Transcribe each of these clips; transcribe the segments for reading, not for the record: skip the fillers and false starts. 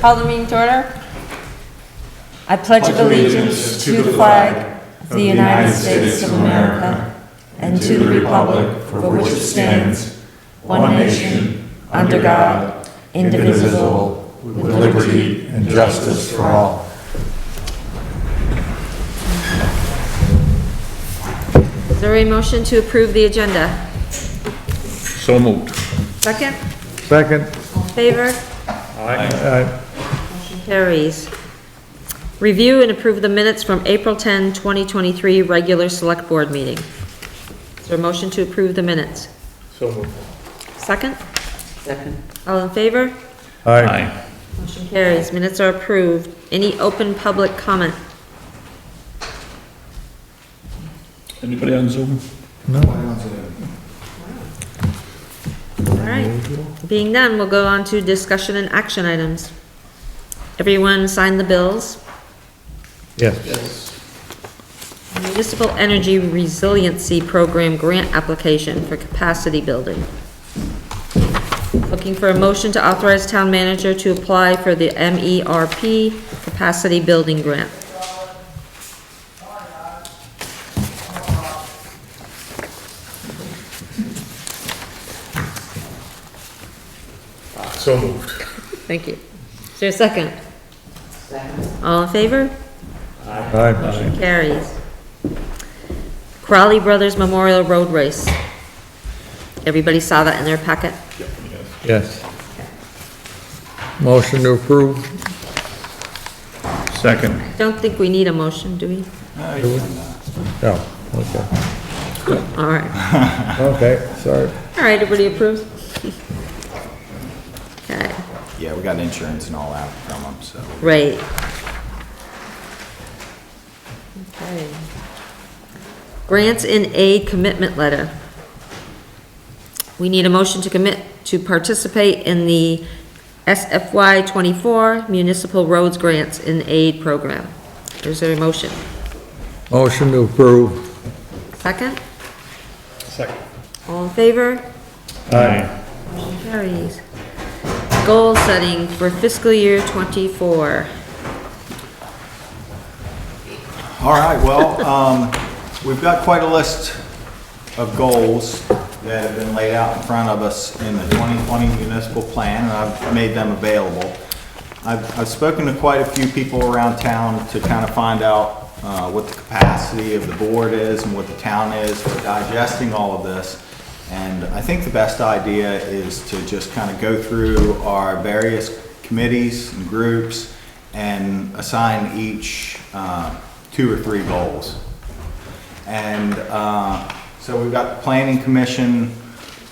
Call the meeting to order. I pledge allegiance to the flag of the United States of America and to the republic for which it stands, one nation, under God, indivisible, with liberty and justice for all. Is there a motion to approve the agenda? So moved. Second? Second. All in favor? Aye. Motion carries. Review and approve the minutes from April 10, 2023 regular select board meeting. Is there a motion to approve the minutes? So moved. Second? Second. All in favor? Aye. Motion carries. Minutes are approved. Any open public comment? Anybody on Zoom? All right. Being done, we'll go on to discussion and action items. Everyone signed the bills. Yes. Municipal Energy Resiliency Program grant application for capacity building. Looking for a motion to authorize town manager to apply for the MERP capacity building grant. So moved. Thank you. Is there a second? Second. All in favor? Aye. Carries. Crowley Brothers Memorial Road Race. Everybody saw that in their packet? Yes. Motion to approve. Second. Don't think we need a motion, do we? No, okay. All right. Okay, sorry. All right, everybody approves? Okay, Yeah, we got insurance and all that from them, so. great. Okay. Grants in aid commitment letter. We need a motion to commit to participate in the SFY 24 Municipal Roads Grants in Aid Program. Is there a motion? Motion to approve. Second? Second. All in favor? Aye. Motion carries. Goal setting for fiscal year '24. All right, well, we've got quite a list of goals that have been laid out in front of us in the 2020 municipal plan, and I've made them available. I've spoken to quite a few people around town to kind of find out what the capacity of the board is and what the town is for digesting all of this. And I think the best idea is to just kind of go through our various committees and groups and assign each 2 or 3 goals. And so we've got the Planning Commission,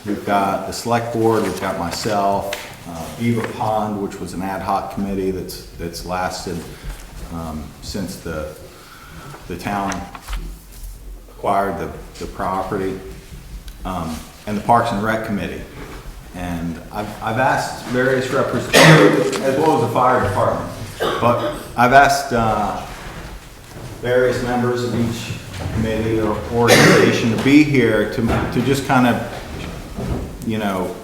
we've got the Select Board, we've got myself, Beaver Pond, which was an ad hoc committee that's lasted since the town acquired the property, and the Parks and Rec Committee. And I've asked various representatives, as well as the fire department, but I've asked various members of each committee or organization to be here to just kind of, you know,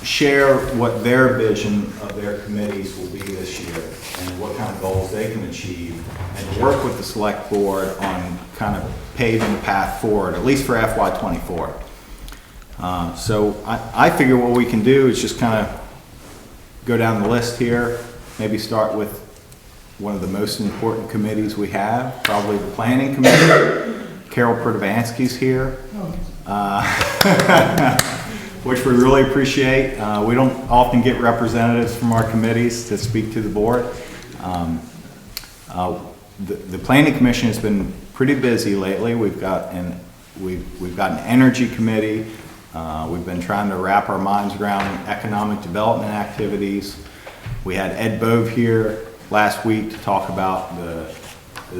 share what their vision of their committees will be this year and what kind of goals they can achieve, and to work with the select board on kind of paving the path forward, at least for FY24. So I figure what we can do is just kind of go down the list here, maybe start with one of the most important committees we have, probably the Planning Committee. Carol Protovansky's here, which we really appreciate. We don't often get representatives from our committees to speak to the board. The Planning Commission has been pretty busy lately. We've got an Energy Committee. We've been trying to wrap our minds around economic development activities. We had Ed Bove here last week to talk about the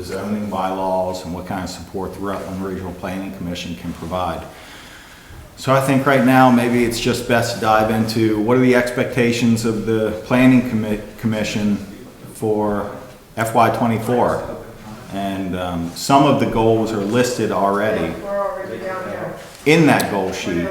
zoning bylaws and what kind of support the Rutland Regional Planning Commission can provide. So I think right now maybe it's just best to dive into what are the expectations of the Planning Commission for FY24. And some of the goals are listed already in that goal sheet.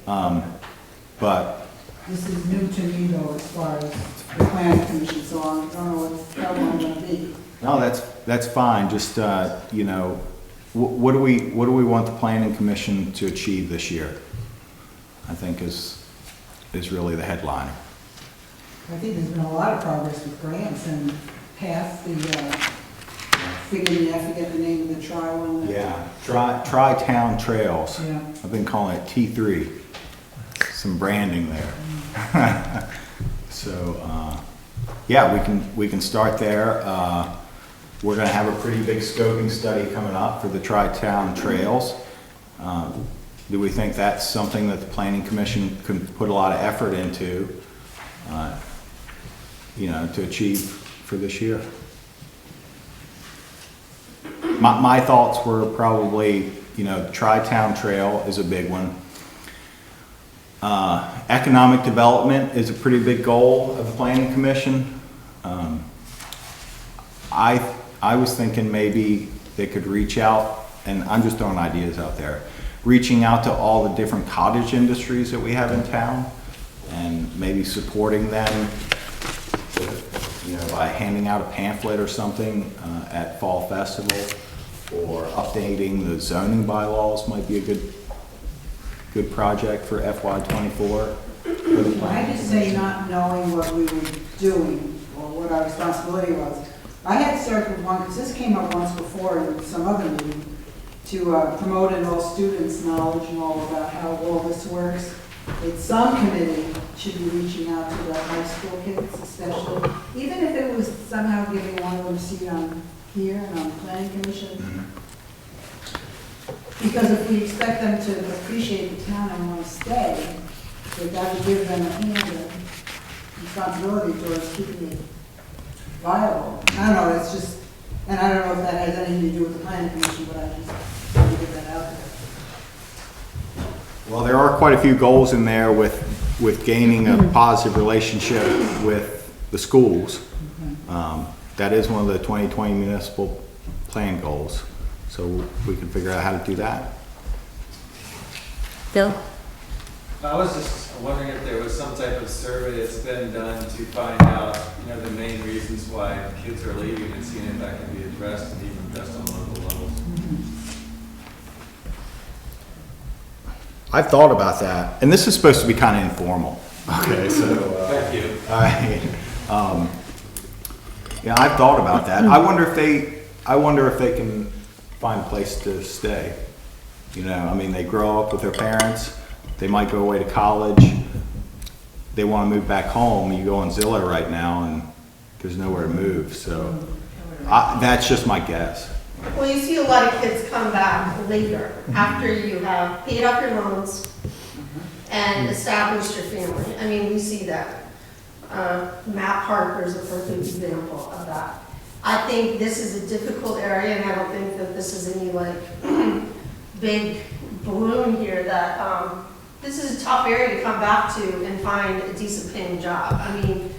But This is new to me though, as far as the planning commission, so I don't know what, how long I'm gonna be. No, that's fine, just, you know, what do we want the planning commission to achieve this year? I think is really the headline. I think there's been a lot of progress with grants and past the, I forget the name of the tri one. Yeah, Tri-Town Trails. Yeah. I've been calling it T3. Some branding there. So, yeah, we can start there. We're gonna have a pretty big scoping study coming up for the Tri-Town Trails. Do we think that's something that the planning commission can put a lot of effort into, you know, to achieve for this year? My thoughts were probably, you know, Tri-Town Trail is a big one. Economic development is a pretty big goal of the planning commission. I was thinking maybe they could reach out, and I'm just throwing ideas out there, reaching out to all the different cottage industries that we have in town and maybe supporting them, you know, by handing out a pamphlet or something at Fall Festival, or updating the zoning bylaws might be a good project for FY '24. I just say not knowing what we were doing or what our responsibility was. I had served with one, because this came up once before in some other meeting, to promote in all students' knowledge and all about how all this works. That some committee should be reaching out to the high school kids especially, even if it was somehow giving one of them a seat on here and on the planning commission. Because if we expect them to appreciate the town and want to stay, that would give them a hand and responsibility towards keeping it viable. I don't know, it's just, and I don't know if that has anything to do with the planning commission, but I just want to get that out there. Well, there are quite a few goals in there with gaining a positive relationship with the schools. That is one of the 2020 municipal plan goals. So we can figure out how to do that. Bill? I was just wondering if there was some type of survey that's been done to find out, you know, the main reasons why kids are leaving and seeing if that can be addressed and even addressed on local levels. I've thought about that, and this is supposed to be kind of informal. Okay, so. Thank you. All right. Yeah, I've thought about that. I wonder if they can find a place to stay. You know, I mean, they grow up with their parents. They might go away to college. They want to move back home. You go on Zillow right now, and there's nowhere to move. So that's just my guess. Well, you see a lot of kids come back later, after you have paid off your loans and established your family. I mean, we see that. Matt Parker is a perfect example of that. I think this is a difficult area, and I don't think that this is any like big balloon here that, this is a tough area to come back to and find a decent paying job. I mean,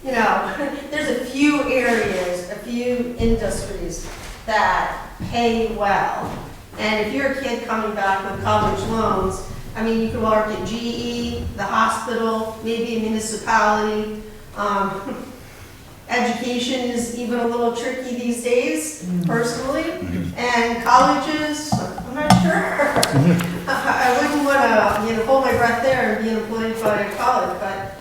you know, there's a few areas, a few industries that pay well. And if you're a kid coming back with college loans, I mean, you could work at GE, the hospital, maybe a municipality. Education is even a little tricky these days, personally. And colleges, I'm not sure. I wouldn't want to, you know, hold my breath there and be employed by a college, but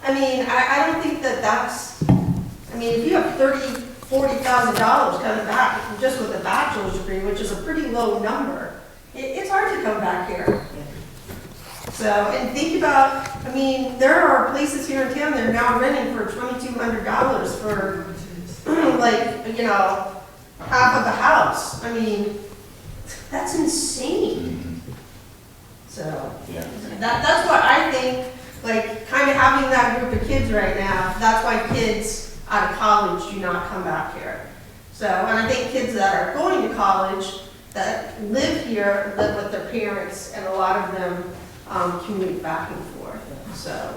I mean, I don't think that that's, I mean, if you have $30,000, $40,000 coming back just with a bachelor's degree, which is a pretty low number, it's hard to come back here. So, and think about, I mean, there are places here in town that are now renting for $2,200 for, like, you know, half of the house. I mean, that's insane. So, Yeah. that's what I think, like, kind of having that group of kids right now, that's why kids out of college do not come back here. So, and I think kids that are going to college that live here, live with their parents, and a lot of them commute back and forth. So,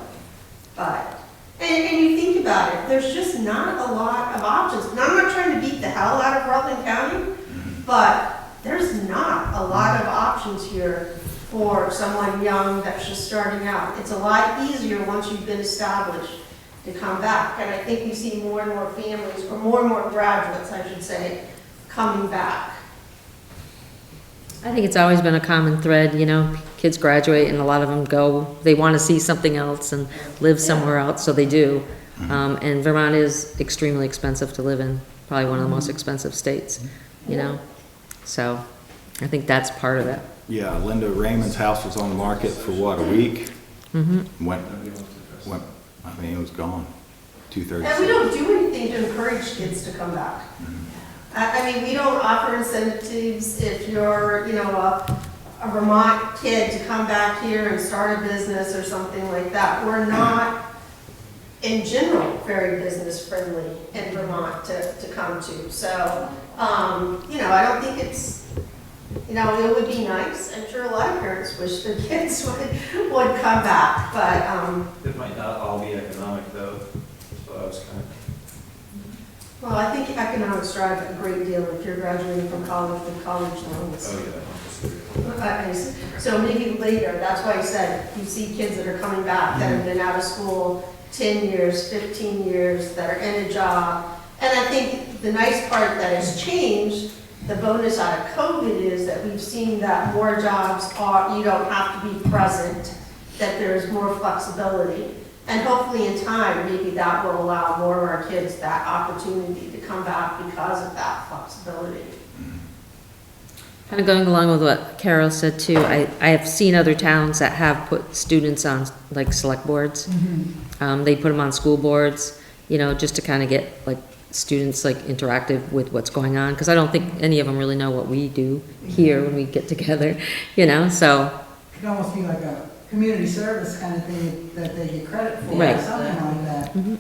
but, and you think about it, there's just not a lot of options. And I'm not trying to beat the hell out of Rutland County, but there's not a lot of options here for someone young that's just starting out. It's a lot easier once you've been established to come back. And I think we see more and more families, or more and more graduates, I should say, coming back. I think it's always been a common thread, you know, kids graduate and a lot of them go, they want to see something else and live somewhere else, so they do. And Vermont is extremely expensive to live in, probably one of the most expensive states, you know? So I think that's part of it. Yeah, Linda Raymond's house was on the market for what, a week? Went, I mean, it was gone, 2/3. And we don't do anything to encourage kids to come back. I mean, we don't offer incentives if you're, you know, a Vermont kid to come back here and start a business or something like that. We're not, in general, very business friendly in Vermont to come to. So, you know, I don't think it's, you know, it would be nice. I'm sure a lot of parents wish their kids would come back, but, It might not all be economic though, so I was kind of. well, I think economics drive a great deal if you're graduating from college with college loans. Oh, yeah. Okay, so maybe later, that's why I said, you see kids that are coming back that have been out of school 10 years, 15 years, that are in a job. And I think the nice part that has changed, the bonus out of COVID is that we've seen that more jobs are, you don't have to be present, that there's more flexibility. And hopefully in time, maybe that will allow more of our kids that opportunity to come back because of that flexibility. Kind of going along with what Carol said too, I have seen other towns that have put students on like select boards. They put them on school boards, you know, just to kind of get like students like interactive with what's going on. Cause I don't think any of them really know what we do here when we get together, you know, so. It could almost be like a community service kind of thing that they get credit for, Right. something like that.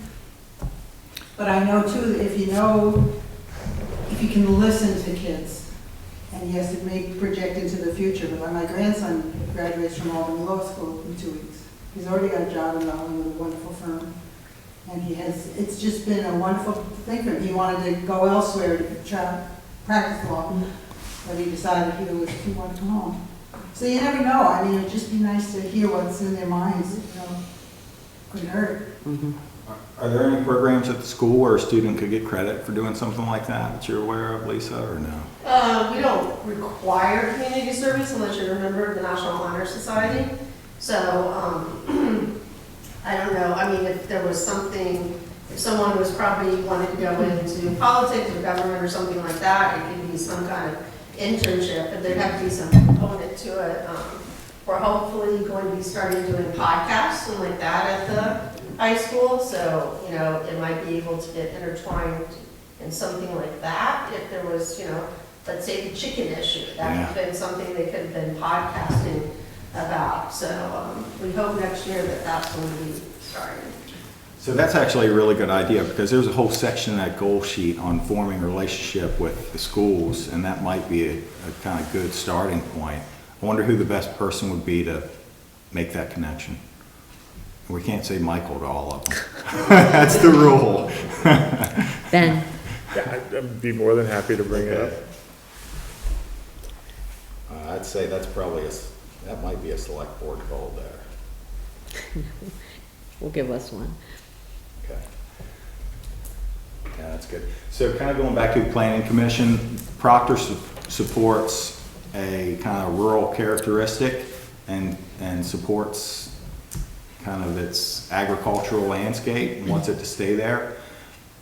But I know too, that if you can listen to kids, and yes, it may project into the future, but my grandson graduates from Albany Law School in 2 weeks. He's already got a job in Albany with a wonderful firm. And it's just been a wonderful thing for him. He wanted to go elsewhere to try practice law, but he decided he wanted to come home. So you never know. I mean, it'd just be nice to hear what's in their minds, you know. Couldn't hurt. Are there any programs at the school where a student could get credit for doing something like that you're aware of, Lisa, or no? We don't require community service unless you're a member of the National Honor Society. So, I don't know, I mean, if there was something, if someone was probably wanted to go into politics or government or something like that, it could be some kind of internship, but there'd have to be some component to it. We're hopefully going to be starting doing podcasts and like that at the high school, so, you know, it might be able to get intertwined in something like that, if there was, you know, let's say the chicken issue, that would have been something they could have been podcasting about, so, we hope next year that that's going to be starting. So that's actually a really good idea, because there's a whole section in that goal sheet on forming a relationship with the schools, and that might be a kind of good starting point. I wonder who the best person would be to make that connection. We can't say Michael to all of them. That's the rule. Ben, Yeah, I'd be more than happy to bring it up. I'd say that's probably that might be a select board goal there. will give us one. Okay. Yeah, that's good. So kind of going back to the planning commission, Proctor supports a kind of rural characteristic and supports kind of its agricultural landscape and wants it to stay there.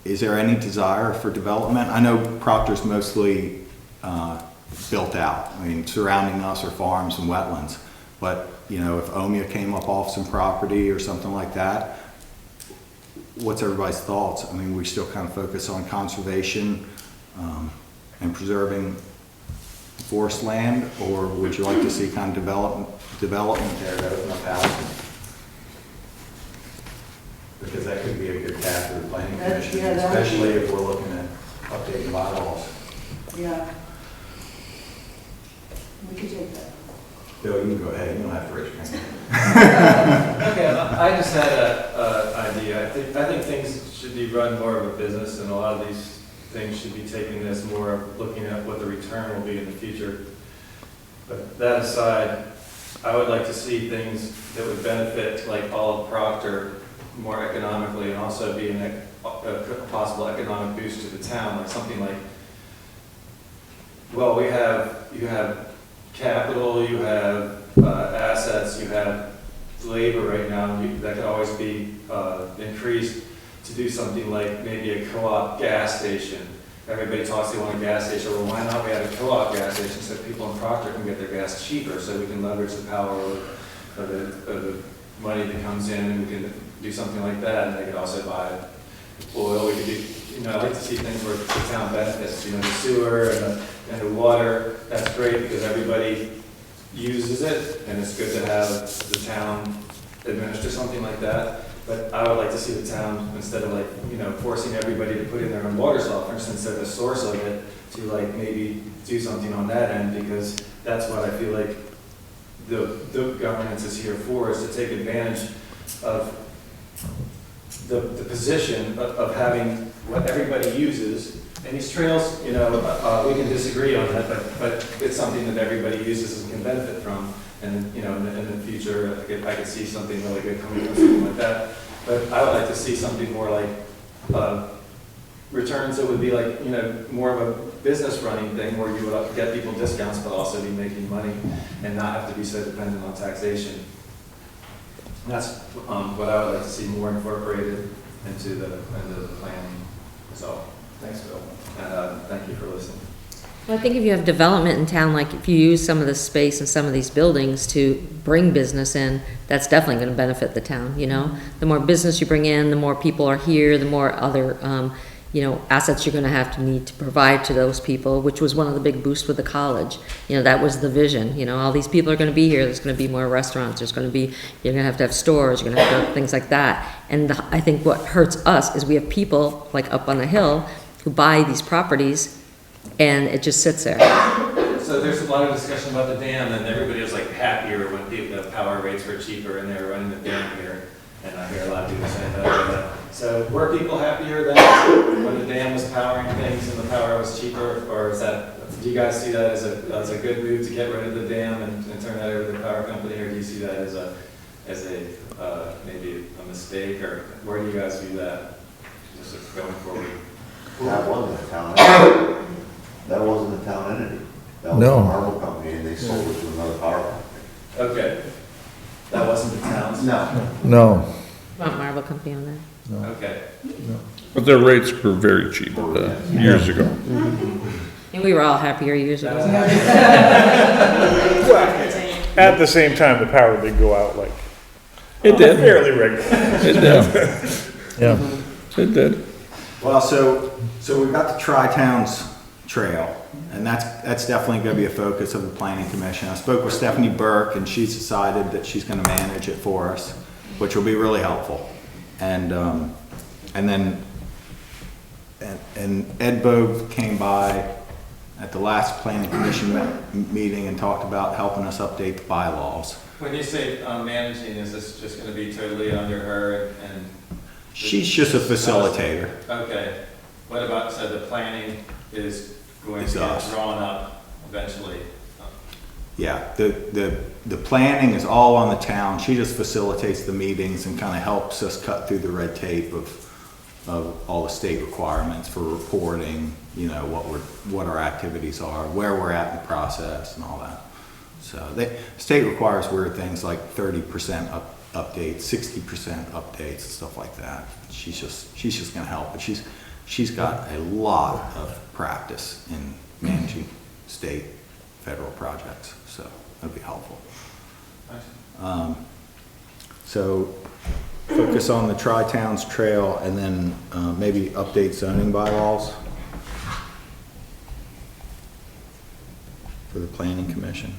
Is there any desire for development? I know Proctor's mostly built out. I mean, surrounding us are farms and wetlands. But, you know, if Omea came up off some property or something like that, what's everybody's thoughts? I mean, we still kind of focus on conservation and preserving forest land, or would you like to see kind of development there to open up housing? Because that could be a good path for the planning commission, Yeah, that would be- especially if we're looking at updating bylaws. Yeah. We could take that. Bill, you can go ahead, you don't have to raise your hand. Okay, I just had a idea. I think things should be run more of a business, and a lot of these things should be taken as more of looking at what the return will be in the future. But that aside, I would like to see things that would benefit, like all of Proctor, more economically and also be a possible economic boost to the town, like something like, well, you have capital, you have assets, you have labor right now, that could always be increased to do something like maybe a co-op gas station. Everybody talks, they want a gas station, well, why not we have a co-op gas station so people in Proctor can get their gas cheaper, so we can leverage the power of the money that comes in, and we can do something like that, and they could also buy oil, we could do, I'd like to see things where the town benefits, the sewer and the water, that's great because everybody uses it, and it's good to have the town administer something like that. But I would like to see the town, instead of forcing everybody to put in their own water softener, since they're the source of it, to maybe do something on that end, because that's what I feel like the governance is here for, is to take advantage of the position of having what everybody uses. And these trails, we can disagree on that, but it's something that everybody uses and can benefit from. And, in the future, I could see something really good coming from something like that. But I would like to see something more like returns that would be more of a business running thing where you would get people discounts but also be making money and not have to be so dependent on taxation. And that's what I would like to see more incorporated into the planning. So, thanks, Bill. And thank you for listening. Well, I think if you have development in town, like if you use some of the space in some of these buildings to bring business in, that's definitely gonna benefit the town, The more business you bring in, the more people are here, the more other, assets you're gonna have to need to provide to those people, which was one of the big boosts with the college. That was the vision, all these people are gonna be here, there's gonna be more restaurants, you're gonna have to have stores, you're gonna have to have things like that. And I think what hurts us is we have people, like up on the hill, who buy these properties, and it just sits there. So there's a lot of discussion about the dam, and everybody was happier when the power rates were cheaper and they were running the dam here. And I hear a lot of people saying that. So were people happier than when the dam was powering things and the power was cheaper? Or do you guys see that as a good move to get rid of the dam and turn that over to the power company? Or do you see that as a maybe a mistake? Or where do you guys view that just going forward? That wasn't a town entity. That wasn't a town entity. That was No. a marble company, and they sold it to another power company. Okay. That wasn't the town's? No. No. Want Marble Company on that? Okay. But their rates were very cheap years ago. And we were all happier years ago. At the same time, the power did go out It did. fairly regularly. It did. Yeah, it did. Well, so we've got the Tri-Towns Trail, and that's definitely gonna be a focus of the planning commission. I spoke with Stephanie Burke, and she's decided that she's gonna manage it for us, which will be really helpful. And then Ed Bove came by at the last planning commission meeting and talked about helping us update the bylaws. When you say managing, is this just going to be totally under her and? She's just a facilitator. Okay. What about, so the planning is going to get drawn up eventually? Yeah, the planning is all on the town. She just facilitates the meetings and kind of helps us cut through the red tape of all the state requirements for reporting, what our activities are, where we're at in the process and all that. So the state requires weird things like 30% updates, 60% updates, stuff like that. She's just gonna help, but she's got a lot of practice in managing state, federal projects, so that'd be helpful. So focus on the Tri-Towns Trail and then maybe update zoning bylaws for the planning commission.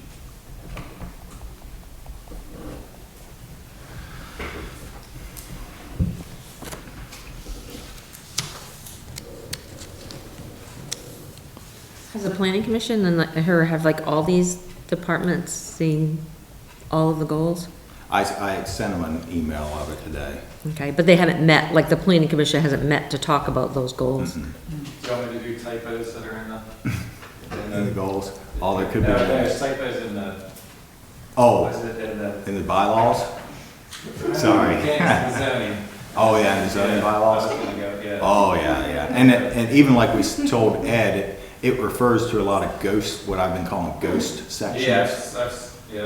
Has the planning commission and her have all these departments seeing all of the goals? I sent them an email of it today. Okay, but they haven't met, the planning commission hasn't met to talk about those goals? Do you want me to do typos that are in the? In the goals, all there could be. No, there's typos in the. Oh, Was it in the? in the bylaws? Sorry. Can't the zoning. Oh, yeah, and the zoning bylaws? Yeah. Oh, yeah. And even like we told Ed, it refers to a lot of ghost, what I've been calling ghost sections. Yes, I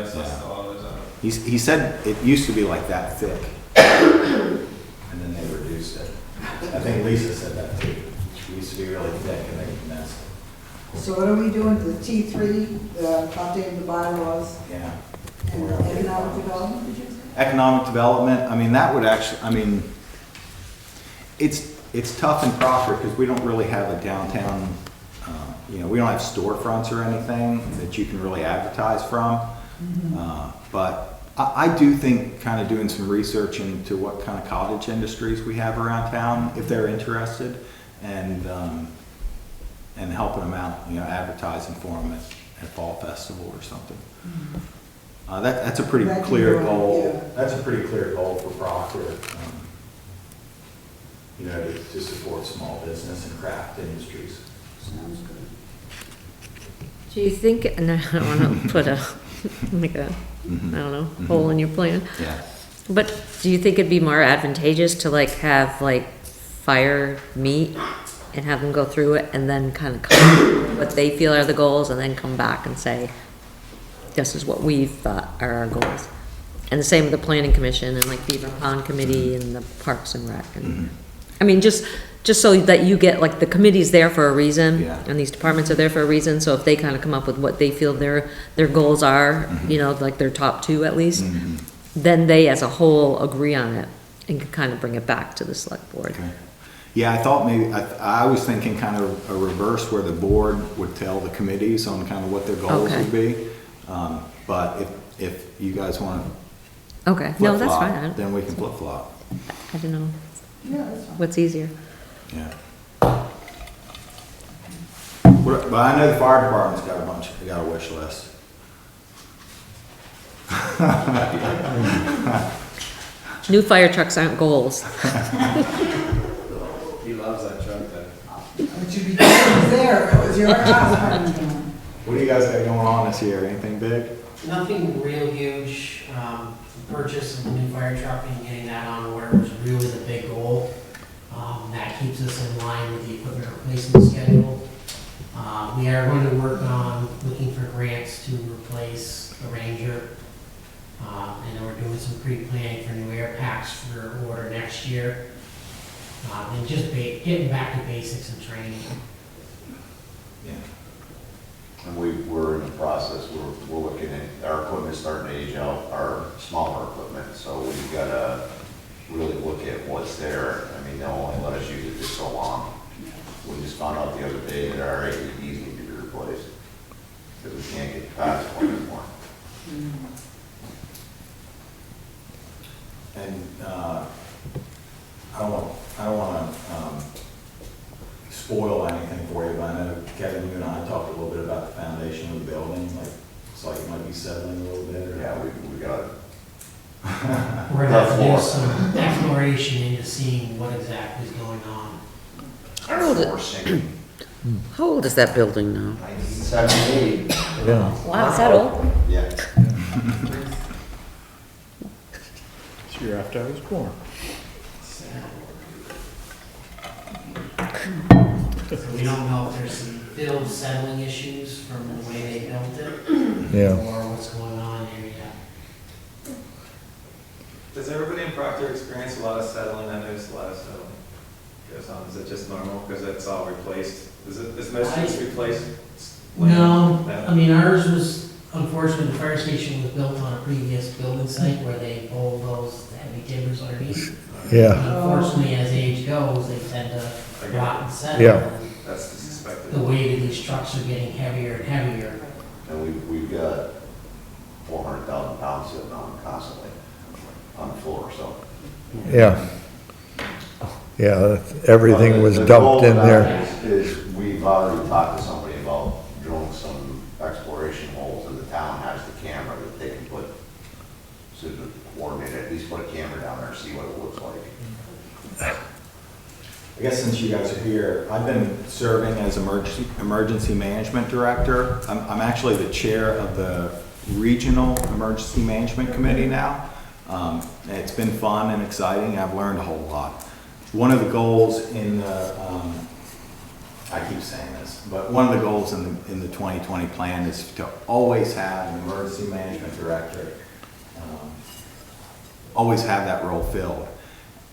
saw all those. He said it used to be like that thick. And then they reduced it. I think Lisa said that too. It used to be really thick and they messed it. So what are we doing, the T3, the update of the bylaws Yeah. and economic development, did you say? Economic development, I mean, that would actually, I mean, it's tough in Proctor because we don't really have a downtown, we don't have storefronts or anything that you can really advertise from. But I do think kind of doing some research into what kind of cottage industries we have around town, if they're interested, and helping them out, advertising for them at Fall Festival or something. That's a pretty That can clear go on, goal. yeah. That's a pretty clear goal for Proctor, to support small business and craft industries. Sounds good. Do you think, and I don't want to put like a, I don't know, hole in your plan, Yeah. but do you think it'd be more advantageous to like have like fire meet and have them go through it and then kind of come what they feel are the goals and then come back and say, this is what we've thought are our goals? And the same with the planning commission and like Beaver Pond Committee and the Parks and Rec. And I mean, just so that you get, like, the committee's there for a reason. Yeah. And these departments are there for a reason, so if they kind of come up with what they feel their goals are, like their top two at least, then they as a whole agree on it and can kind of bring it back to the select board. Okay. Yeah, I thought maybe, I was thinking kind of a reverse where the board would tell the committees on kind of what their goals Okay. would be. But if you guys want to Okay, no, that's fine. flip-flop, then we can flip-flop. I don't know, Yeah, that's fine. what's easier. Yeah. But I know the fire department's got a wish list. New fire trucks aren't goals. He loves that truck then. But you'd be there if it was your house. What do you guys got going on this year? Anything big? Nothing real huge. The purchase of the new fire truck and getting that on order was really the big goal. That keeps us in line with the equipment replacement schedule. We are going to work on looking for grants to replace the Ranger. And we're doing some pre-planning for new air packs for order next year. And just getting back to basics and training. Yeah. And we're in the process, we're looking at, our equipment's starting to age out, our smaller equipment, so we've gotta really look at what's there. I mean, they'll only let us use it for so long. We just found out the other day that our AEDs need to be replaced, because we can't get past one anymore. And, I don't wanna, spoil anything for you, but I know Kevin, you and I talked a little bit about the foundation of the building, like, it's like it might be settling a little bit, or? Yeah, we got it. We're gonna have to do some exploration into seeing what exactly is going on. Floor sinking. How old is that building now? 1978. Wow, is that old? Yeah. It's the year after I was born. So we don't know if there's some build settling issues from the way they built it, or what's going on there yet. Does everybody in Proctor experience a lot of settling? I noticed a lot of settling goes on. Is it just normal because it's all replaced? Is most of this replaced? No, I mean, ours was, unfortunately, the fire station was built on a previous building site where they pulled those heavy timbers underneath. Unfortunately, as age goes, they tend to rot and settle. Yeah. And That's the suspected. the weight of these trucks are getting heavier and heavier. And we've got 400,000 pounds sitting on constantly on the floor, so. Yeah. Yeah, everything was The dumped goal in of there. that is we've already talked to somebody about drilling some exploration holes, and the town has the camera that they can put, so to coordinate it, at least put a camera down there and see what it looks like. I guess since you guys are here, I've been serving as emergency management director. I'm actually the chair of the regional emergency management committee now. It's been fun and exciting. I've learned a whole lot. One of the goals in the, I keep saying this, but one of the goals in the 2020 plan is to always have an emergency management director, always have that role filled.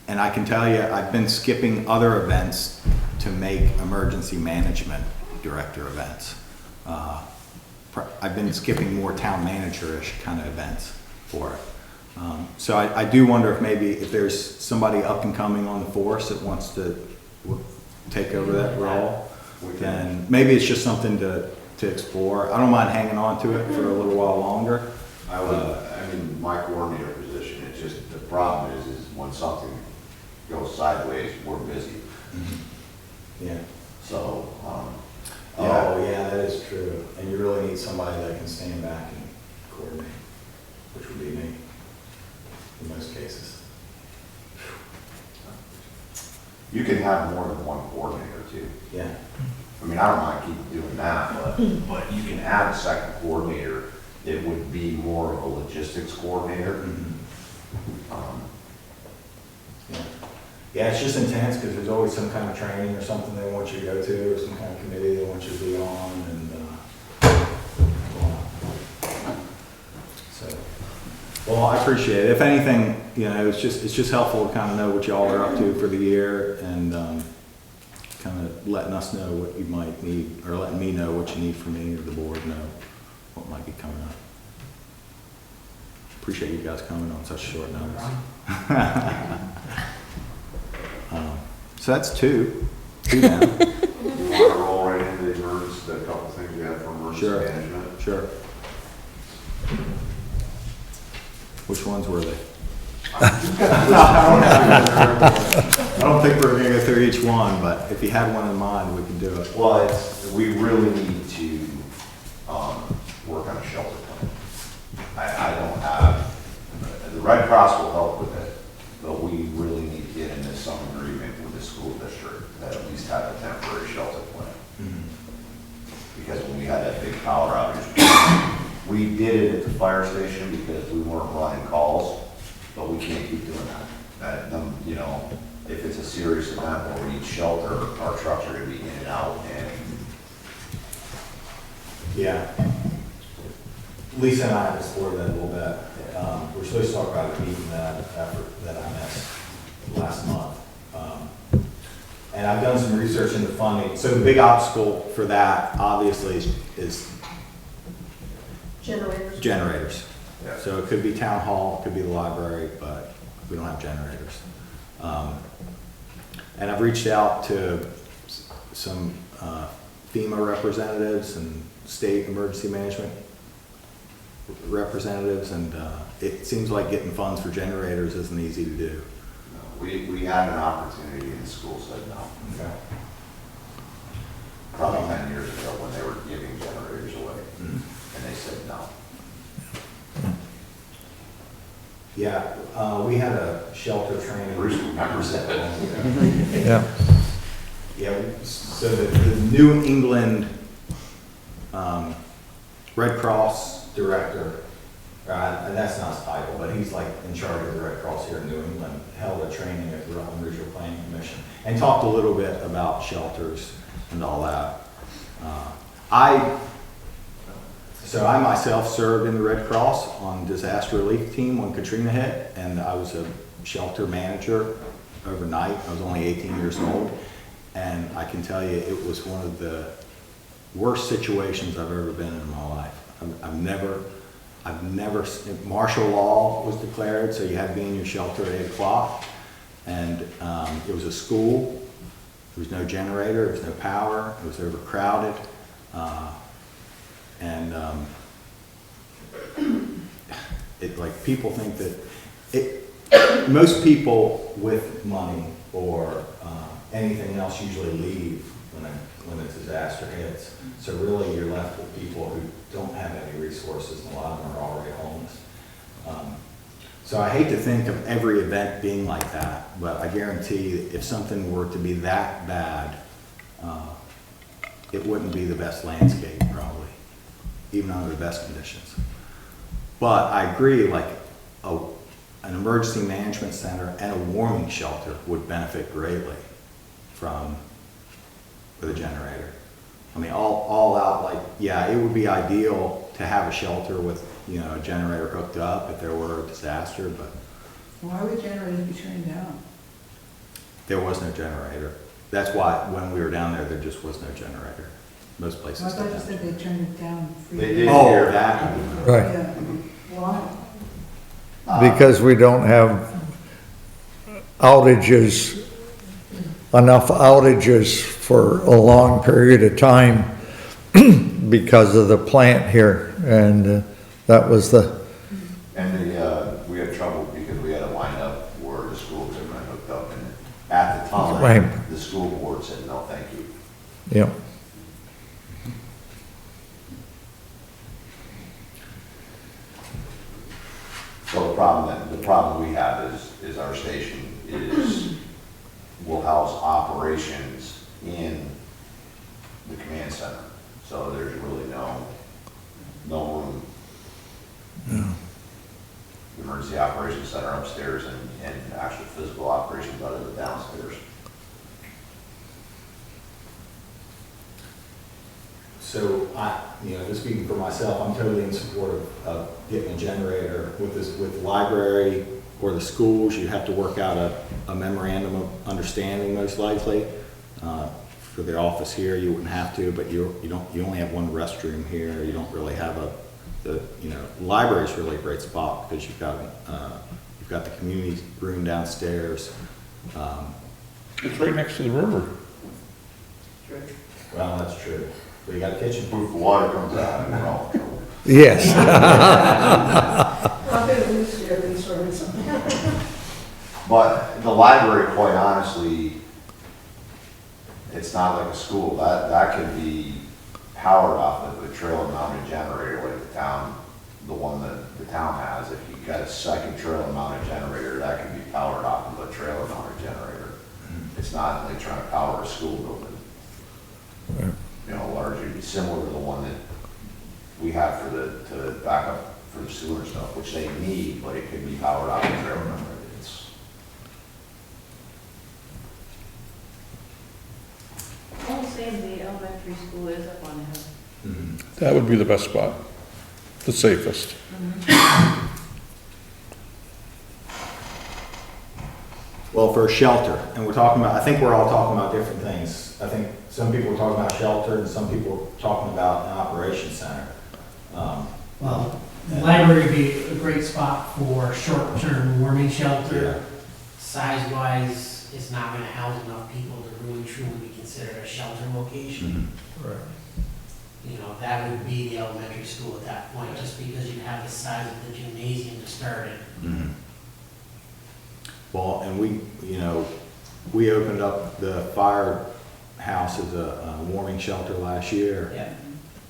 And I can tell you, I've been skipping other events to make emergency management director events. I've been skipping more town manager-ish kind of events for it. So I do wonder if maybe if there's somebody up and coming on the force that wants to take over that role, then maybe it's just something to explore. I don't mind hanging on to it for a little while longer. I mean, my coordinator position, it's just, the problem is when something goes sideways, we're busy. Yeah. So, Oh, yeah, that is true. And you really need somebody that can stand back and coordinate, which would be me in most cases. you can have more than one coordinator too. Yeah. I mean, I don't mind keep doing that, but you can add a second coordinator. It would be more of a logistics coordinator. Yeah. Yeah, it's just intense because there's always some kind of training or something they want you to go to, or some kind of committee they want you to be on, and, so, well, I appreciate it. If anything, you know, it's just helpful to kind of know what y'all are up to for the year, and, kind of letting us know what you might need, or letting me know what you need from me, or the board know what might be coming up. Appreciate you guys coming on such short notice. So that's two down. Want to roll right into the emergency, the couple things we have for emergency Sure. management? Sure. Which ones were they? I don't think we're gonna go through each one, but if you had one in mind, we can do it. Well, we really need to, work on a shelter plan. I don't have, the Red Cross will help with it, but we really need to get into some agreement with the school district that at least have a temporary shelter plan. Because when we had that big power outage, we did it at the fire station because we weren't running calls, but we can't keep doing that. You know, if it's a serious event where we need shelter, our trucks are gonna be in and out, and Yeah. Lisa and I have explored that a little bit. We're supposed to talk about a meeting that I missed last month. And I've done some research into funding. So the big obstacle for that, obviously, is Generators. generators. Yeah. So it could be town hall, it could be the library, but we don't have generators. And I've reached out to some FEMA representatives and state emergency management representatives, and it seems like getting funds for generators isn't easy to do. we had an opportunity and the school said no. Okay. Probably 10 years ago when they were giving generators away, and they said no. Yeah, we had a shelter training. Bruce remembers that. Yeah. Yeah, so the New England Red Cross director, and that's not his title, but he's like in charge of the Red Cross here in New England, held a training at the Rutland Regional Planning Commission and talked a little bit about shelters and all that. So I myself served in the Red Cross on disaster relief team when Katrina hit, and I was a shelter manager overnight. I was only 18 years old, and I can tell you it was one of the worst situations I've ever been in my life. I've never, martial law was declared, so you had to be in your shelter at 8 o'clock, and it was a school. There was no generator, there was no power, it was overcrowded. Like people think that most people with money or anything else usually leave when a disaster hits. So really you're left with people who don't have any resources, and a lot of them are already homeless. So I hate to think of every event being like that, but I guarantee that if something were to be that bad, it wouldn't be the best landscape probably, even under the best conditions. But I agree, like a an emergency management center and a warming shelter would benefit greatly with a generator. I mean, all out, like, yeah, it would be ideal to have a shelter with, you know, a generator hooked up if there were a disaster, but Why would generators be turned down? there was no generator. That's why, when we were down there, there just was no generator. Most I places thought you didn't. said they turned it down. They freely. did. Oh, that. Right, Yeah, why? because we don't have outages, enough outages for a long period of time because of the plant here, and that was the, And we had trouble because we had a lineup where the school equipment hooked up, and at the Right. time, the school board said, no, thank you. yeah. So the problem we have is our station will house operations in the command center. So there's really no room. The Emergency Operations Center upstairs and actual physical operations out of the downstairs. So just speaking for myself, I'm totally in support of getting a generator with the library or the schools. You have to work out a memorandum of understanding most likely. For the office here, you wouldn't have to, but you only have one restroom here. You don't really have the library's really a great spot because you've got the community room downstairs. It's right next to the river. Well, that's true. But you got a kitchen. If the water comes out, we're all in trouble. Yes. Well, at least you're at least learning something. But the library, quite honestly, it's not like a school. That could be powered off of a trailer mounted generator like the one that the town has. If you've got a second trailer mounted generator, that can be powered off of a trailer mounted generator. It's not like trying to power a school building. Largely similar to the one that we have for the backup for the sewer stuff, which they need, but it can be powered off a trailer mounted. How the same the elementary school is up on the hill. That would be the best spot, the safest. Well, for a shelter, and I think we're all talking about different things. I think some people are talking about shelter and some people are talking about an operations center. Well, the library would be a great spot for short-term warming shelter. Size-wise, it's not gonna house enough people to really truly be considered a shelter location. That would be the elementary school at that point, just because you'd have the size of the gymnasium to start it. Well, and we opened up the firehouse as a warming shelter last year. Yeah.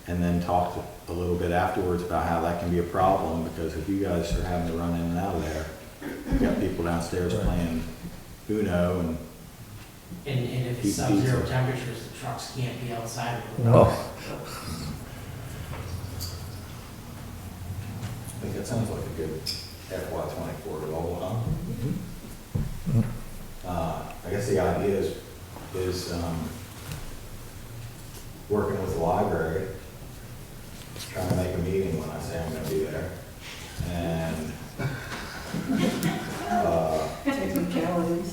And then talked a little bit afterwards about how that can be a problem, because if you guys are having to run in and out of there, you've got people downstairs playing Uno and. And if it's Pizza. sub-zero temperatures, the trucks can't be outside of the No. I think that sounds like a good FY24 goal, huh? I guess the idea is working with the library, trying to make a meeting when I say I'm gonna be there, and Technicalities.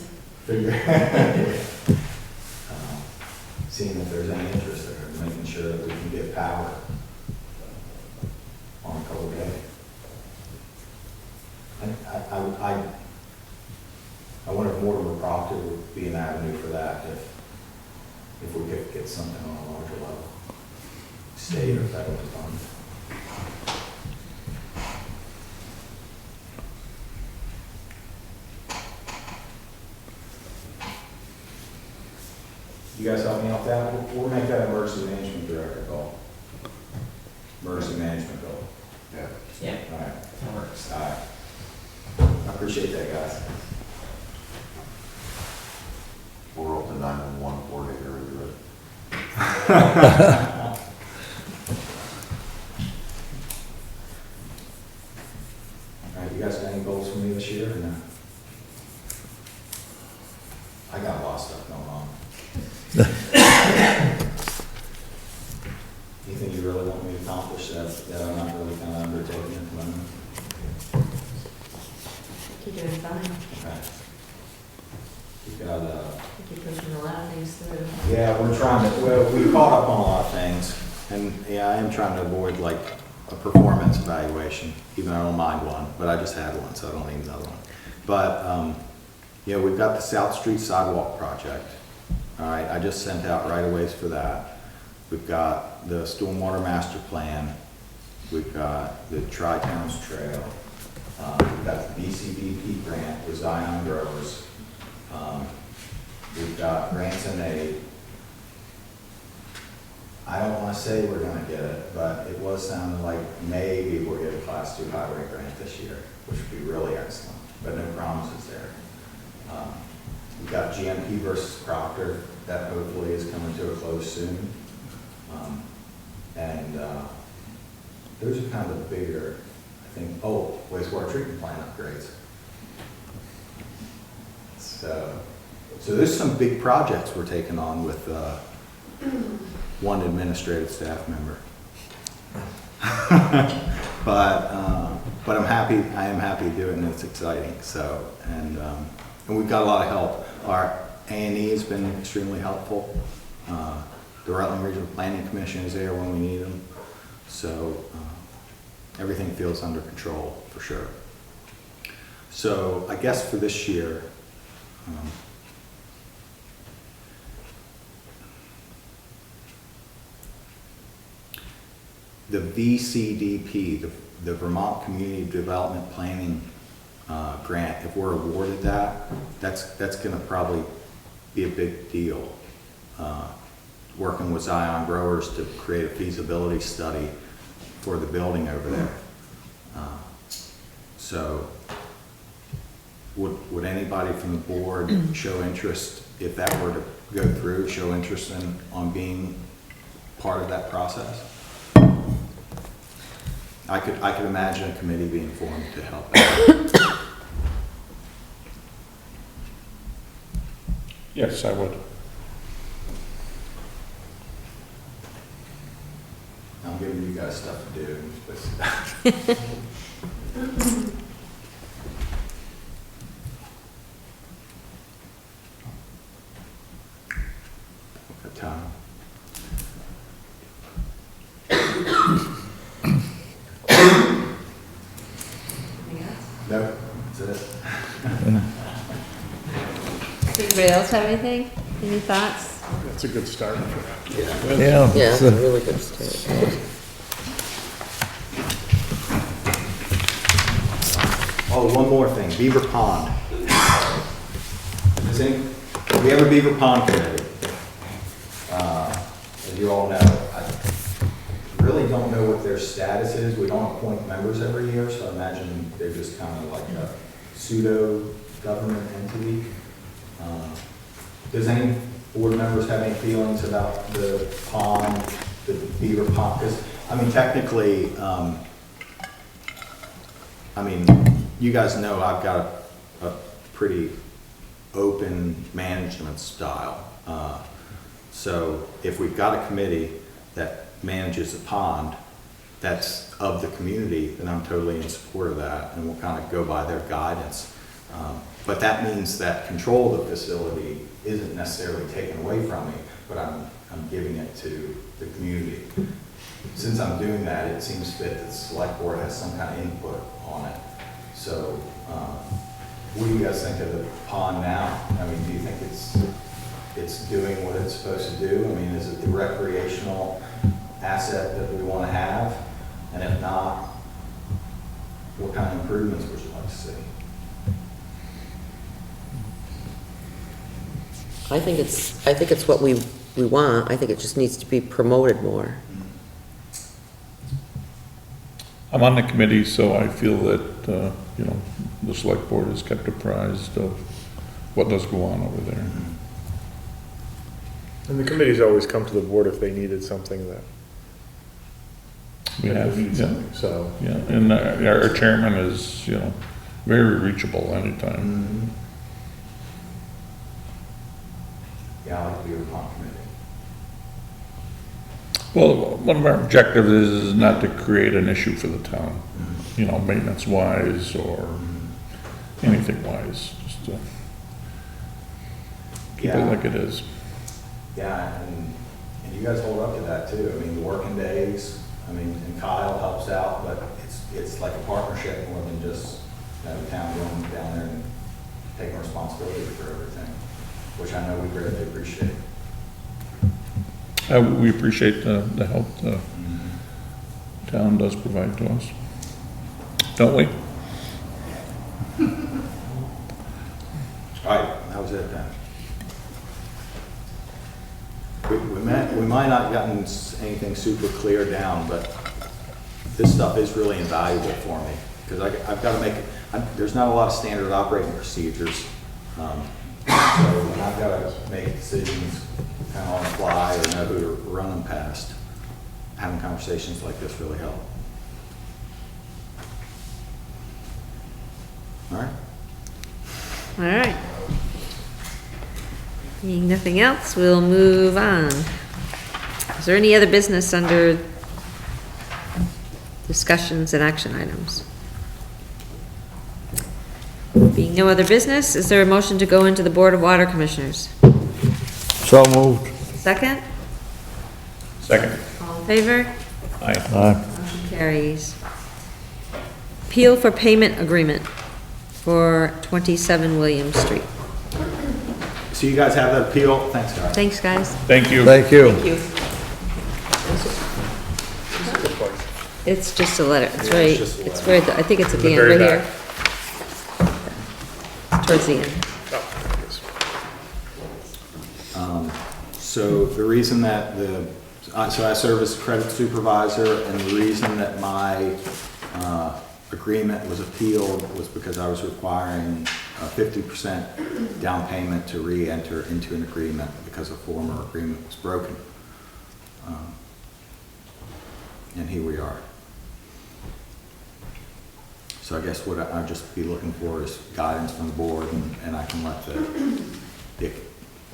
seeing if there's any interest there, and making sure that we can get power on a cold day. I wonder if Mortimer Proctor would be an avenue for that if we could get something on a larger level, state or federal fund. You guys help me out with that? We'll make that emergency management director goal. Emergency management goal. Yeah. Yeah, All right. that works. All right. I appreciate that, guys. We're up to 911 coordinator, are you ready? All right, you guys got any goals for me this year? Anything you really want me to accomplish that I'm not really kind of undertaking at the moment? You're doing fine. Okay. We've got, I think you're pushing a lot of things through. yeah, we're trying to, well, we caught up on a lot of things, and yeah, I am trying to avoid like a performance evaluation, even though I don't mind one, but I just had one, so I don't need another one. But, yeah, we've got the South Street Sidewalk Project. All right, I just sent out right-of-ways for that. We've got the Stormwater Master Plan. We've got the Tri-Towns Trail. We've got the BCDP grant with Zion Growers. We've got grants and aid. I don't want to say we're going to get it, but it was sounding like maybe we'll get a Class 2 highway grant this year, which would be really excellent, but no promises there. We've got GMP versus Proctor, that hopefully is coming to a close soon. And those are kind of the bigger, I think, oh, wastewater treatment plant upgrades. So there's some big projects we're taking on with one administrative staff member. But I'm happy, I am happy to do it, and it's exciting, so, and we've got a lot of help. Our A&E has been extremely helpful. The Rutland Regional Planning Commission is there when we need them, so everything feels under control, for sure. So I guess for this year, the VCDP, the Vermont Community Development Planning grant, if we're awarded that, that's going to probably be a big deal. Working with Zion Growers to create a feasibility study for the building over there. So would anybody from the board show interest, if that were to go through, show interest on being part of that process? I could imagine a committee being formed to help out. Yes, I would. I'm giving you guys stuff to do. Got time. No, that's it. Anybody else have anything? Any thoughts? That's a good start. Yeah. Yeah, it's, it's a really good start. Oh, one more thing, Beaver Pond. We have a Beaver Pond committee. As you all know, I really don't know what their status is. We don't appoint members every year, so I imagine they're just kind of like a pseudo-government entity. Does any board members have any feelings about the pond, the Beaver Pond? Because, I mean, technically, I mean, you guys know I've got a pretty open management style. So if we've got a committee that manages a pond that's of the community, then I'm totally in support of that, and we'll kind of go by their guidance. But that means that control of the facility isn't necessarily taken away from me, but I'm giving it to the community. Since I'm doing that, it seems fit that the select board has some kind of input on it. So, what do you guys think of the pond now? I mean, do you think it's doing what it's supposed to do? I mean, is it the recreational asset that we want to have? And if not, what kind of improvements would you like to see? I think it's what we want. I think it just needs to be promoted more. I'm on the committee, so I feel that, you know, the select board is kept apprised of what does go on over there. And the committees always come to the board if they needed something that. We have, need yeah, something, so. yeah, and our chairman is, you know, very reachable anytime. Yeah, I like to be with pond committee. Well, one of our objectives is not to create an issue for the town, you know, maintenance wise or anything wise, just to keep it Yeah. like it is. Yeah, and you guys hold up to that too. I mean, the working days, I mean, and Kyle helps out, but it's like a partnership more than just, you know, the town going down there and taking responsibility for everything, which I know we greatly appreciate. We appreciate the help the town does provide to us, don't we? All right, that was it then. We might not have gotten anything super clear down, but this stuff is really invaluable for me, because I've got to make, there's not a lot of standard operating procedures. So when I've got to make decisions kind of on the fly or know who to run them past, having conversations like this really help. All right. All right. Being nothing else, we'll move on. Is there any other business under discussions and action items? Being no other business, is there a motion to go into the Board of Water Commissioners? So moved. Second? Second. All in favor? Aye. Motion carries. Appeal for payment agreement for 27 William Street. So you guys have that appeal? Thanks, guys. Thanks, guys. Thank you. Thank you. Thank you. It's just a letter, it's Yeah, right, it's just a it's letter. right, I think it's at the end, very right here. back. Towards the end. So the reason that so I serve as credit supervisor, and the reason that my agreement was appealed was because I was requiring a 50% down payment to re-enter into an agreement because a former agreement was broken. And here we are. So I guess what I'd just be looking for is guidance from the board, and I can let the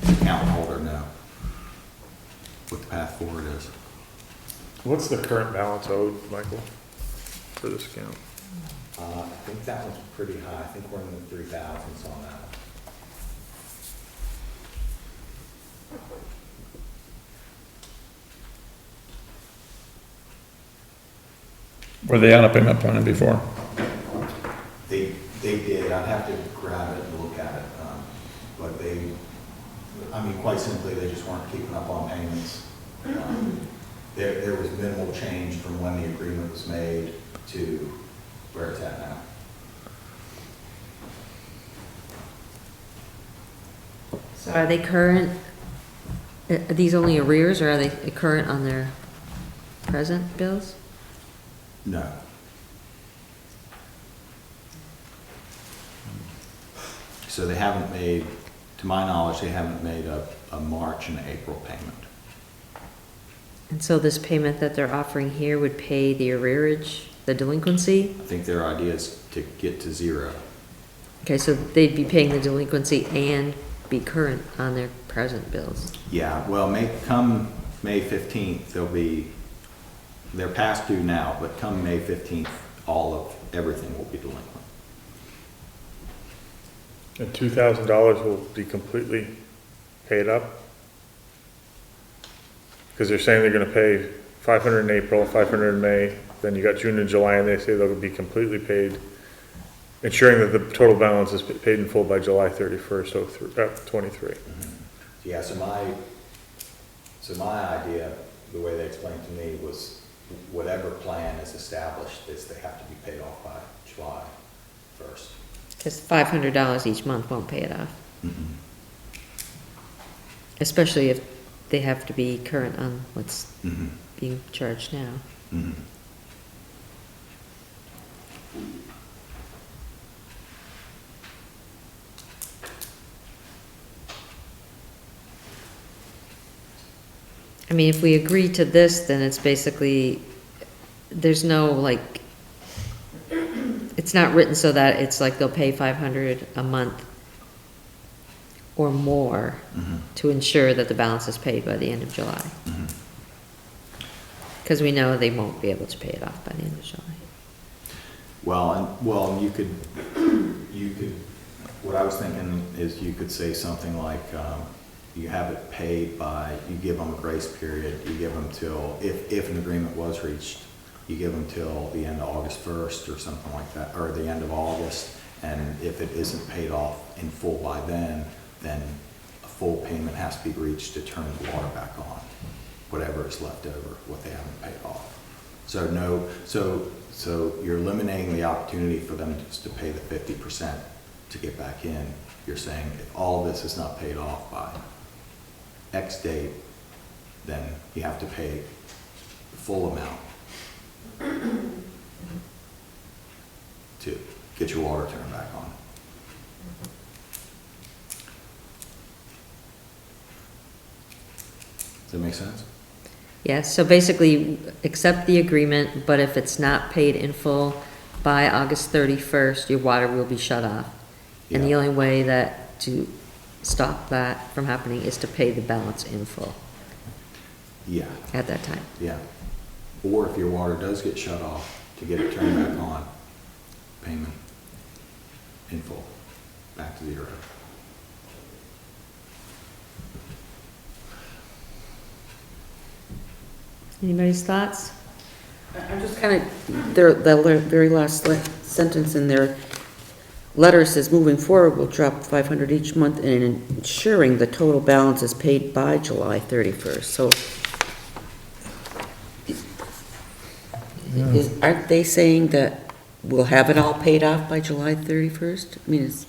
account holder know what the path forward is. What's the current balance owed, Michael, for this account? I think that one's pretty high. I think we're in the 3,000s on that. Were they on a payment plan before? They did. I'd have to grab it and look at it. But I mean, quite simply, they just weren't keeping up on payments. There was minimal change from when the agreement was made to where it's at now. So are they current, are these only arrears, or are they current on their present bills? No. So they haven't made, to my knowledge, they haven't made a March and April payment. And so this payment that they're offering here would pay the arrearage, the delinquency? I think their idea is to get to zero. Okay, so they'd be paying the delinquency and be current on their present bills. Yeah, well, come May 15th, they're past due now, but come May 15th, everything will be delinquent. And $2,000 will be completely paid up? Because they're saying they're gonna pay 500 in April, 500 in May, then you got June and July, and they say they'll be completely paid, ensuring that the total balance is paid in full by July 31st, 23. Yeah, so my idea, the way they explained to me, was whatever plan is established, is they have to be paid off by July 1st. Because $500 each month won't pay it off. Especially if they have to be current on what's being charged now. I mean, if we agree to this, then it's basically, there's no like, it's not written so that it's like they'll pay 500 a month or more to ensure that the balance is paid by the end of July. Because we know they won't be able to pay it off by the end of July. Well, you could, what I was thinking is you could say something like, you have it paid by, you give them a grace period, you give them till, if an agreement was reached, you give them till the end of August 1st or something like that, or the end of August, and if it isn't paid off in full by then a full payment has to be reached to turn the water back on, whatever is left over, what they haven't paid off. So no, so you're eliminating the opportunity for them just to pay the 50% to get back in. You're saying if all of this is not paid off by X date, then you have to pay the full amount to get your water turned back on. Does that make sense? Yes, so basically, accept the agreement, but if it's not paid in full by August 31st, your water will be shut off. And the Yeah. only way that to stop that from happening is to pay the balance in full Yeah, at that time. yeah. Or if your water does get shut off, to get it turned back on, payment in full, back to zero. Anybody's thoughts? I'm just kind of, the very last sentence in their letter says, moving forward, we'll drop 500 each month and ensuring the total balance is paid by July 31st. So aren't they saying that we'll have it all paid off by July 31st? I mean, it's,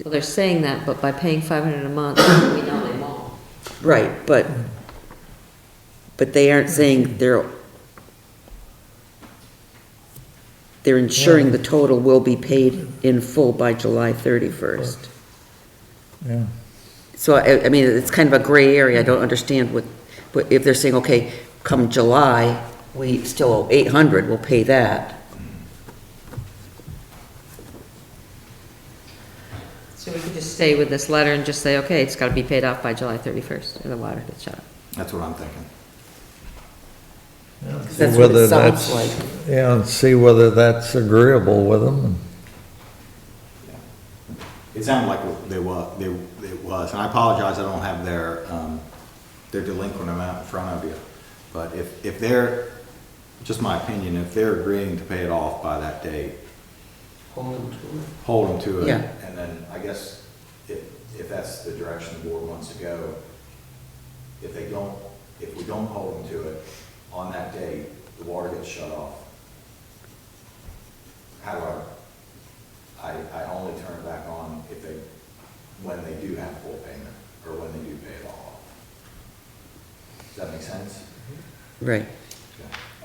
Well, they're saying that, but by paying $500 a month, we know they won't. right, but they aren't saying they're ensuring the total will be paid in full by July 31st. Yeah. So, I mean, it's kind of a gray area. I don't understand what, if they're saying, okay, come July, we still owe 800, we'll pay that. So we could just stay with this letter and just say, okay, it's gotta be paid off by July 31st, or the water gets shut off. That's what I'm thinking. Because that's what Whether it sounds that's- like. Yeah, and see whether that's agreeable with them. It sounded like it was, and I apologize, I don't have their delinquent amount in front of you. But if they're, just my opinion, if they're agreeing to pay it off by that date, hold them to it. Yeah. And then I guess if that's the direction the board wants to go, if we don't hold them to it, on that date, the water gets shut off. However, I only turn it back on when they do have full payment, or when they do pay it all off. Does that make sense? Right.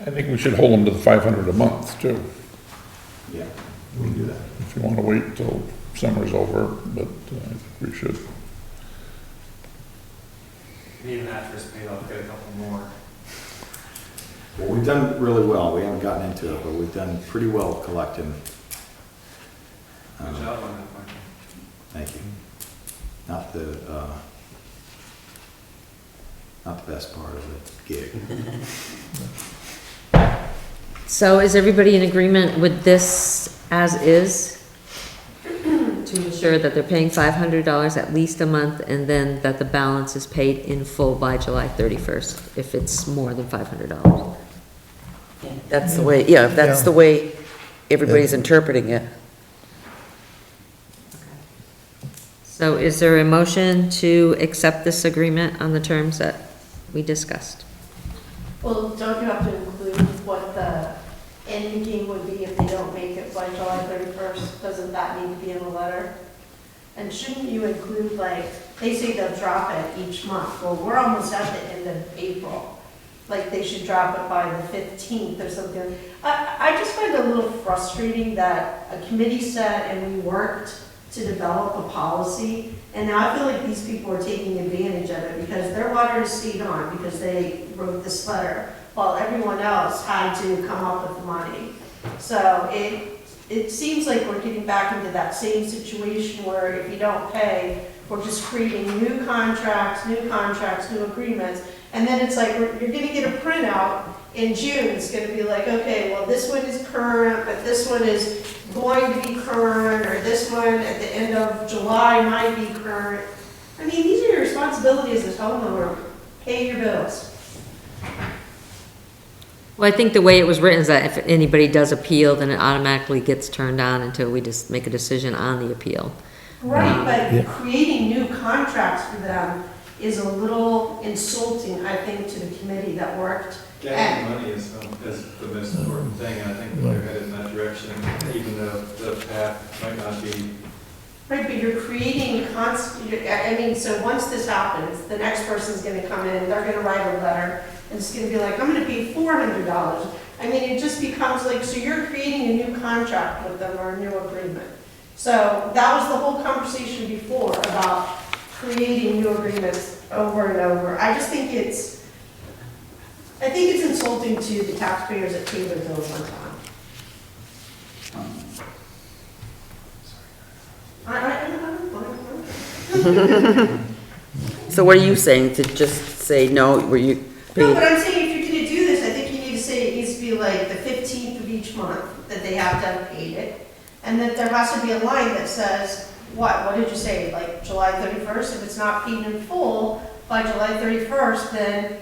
I think we should hold them to the 500 a month too, Yeah, we can do that. if you want to wait till summer's over, but I think we should. And even after it's paid off, get a couple more. Well, we've done really well. We haven't gotten into it, but we've done pretty well collecting. Good job on that, Michael. Thank you. Not the best part of the gig. So is everybody in agreement with this as is? To ensure that they're paying $500 at least a month, and then that the balance is paid in full by July 31st, if it's more than $500? That's the way, yeah, if that's the way everybody's interpreting it. So is there a motion to accept this agreement on the terms that we discussed? Well, don't you have to include what the end game would be if they don't make it by July 31st? Doesn't that need to be in the letter? And shouldn't you include, like, they say they'll drop it each month. Well, we're almost at the end of April. Like, they should drop it by the 15th or something. I just find it a little frustrating that a committee sat and we worked to develop a policy, and now I feel like these people are taking advantage of it because their water is stayed on because they wrote this letter, while everyone else had to come up with the money. So it seems like we're getting back into that same situation where if you don't pay, we're just creating new contracts, new agreements. And then it's like, you're gonna get a printout in June, it's gonna be like, okay, well, this one is current, but this one is going to be current, or this one at the end of July might be current. I mean, these are your responsibilities as a homeowner, pay your bills. Well, I think the way it was written is that if anybody does appeal, then it automatically gets turned on until we just make a decision on the appeal. Right, but creating new contracts for them is a little insulting, I think, to the committee that worked. Getting money is the most important thing, and I think that they're headed in that direction, even though the path might not be. Right, but you're creating I mean, so once this happens, the next person's gonna come in, they're gonna write a letter, and it's gonna be like, I'm gonna pay $400. I mean, it just becomes like, so you're creating a new contract with them or a new agreement. So that was the whole conversation before about creating new agreements over and over. I just think it's insulting to the taxpayers that pay their bills on time. So what are you saying, to just say no, were you? No, but I'm saying if you're gonna do this, I think you need to say it needs to be like the 15th of each month that they have to have paid it. And that there has to be a line that says, what did you say, like July 31st? If it's not paid in full by July 31st, then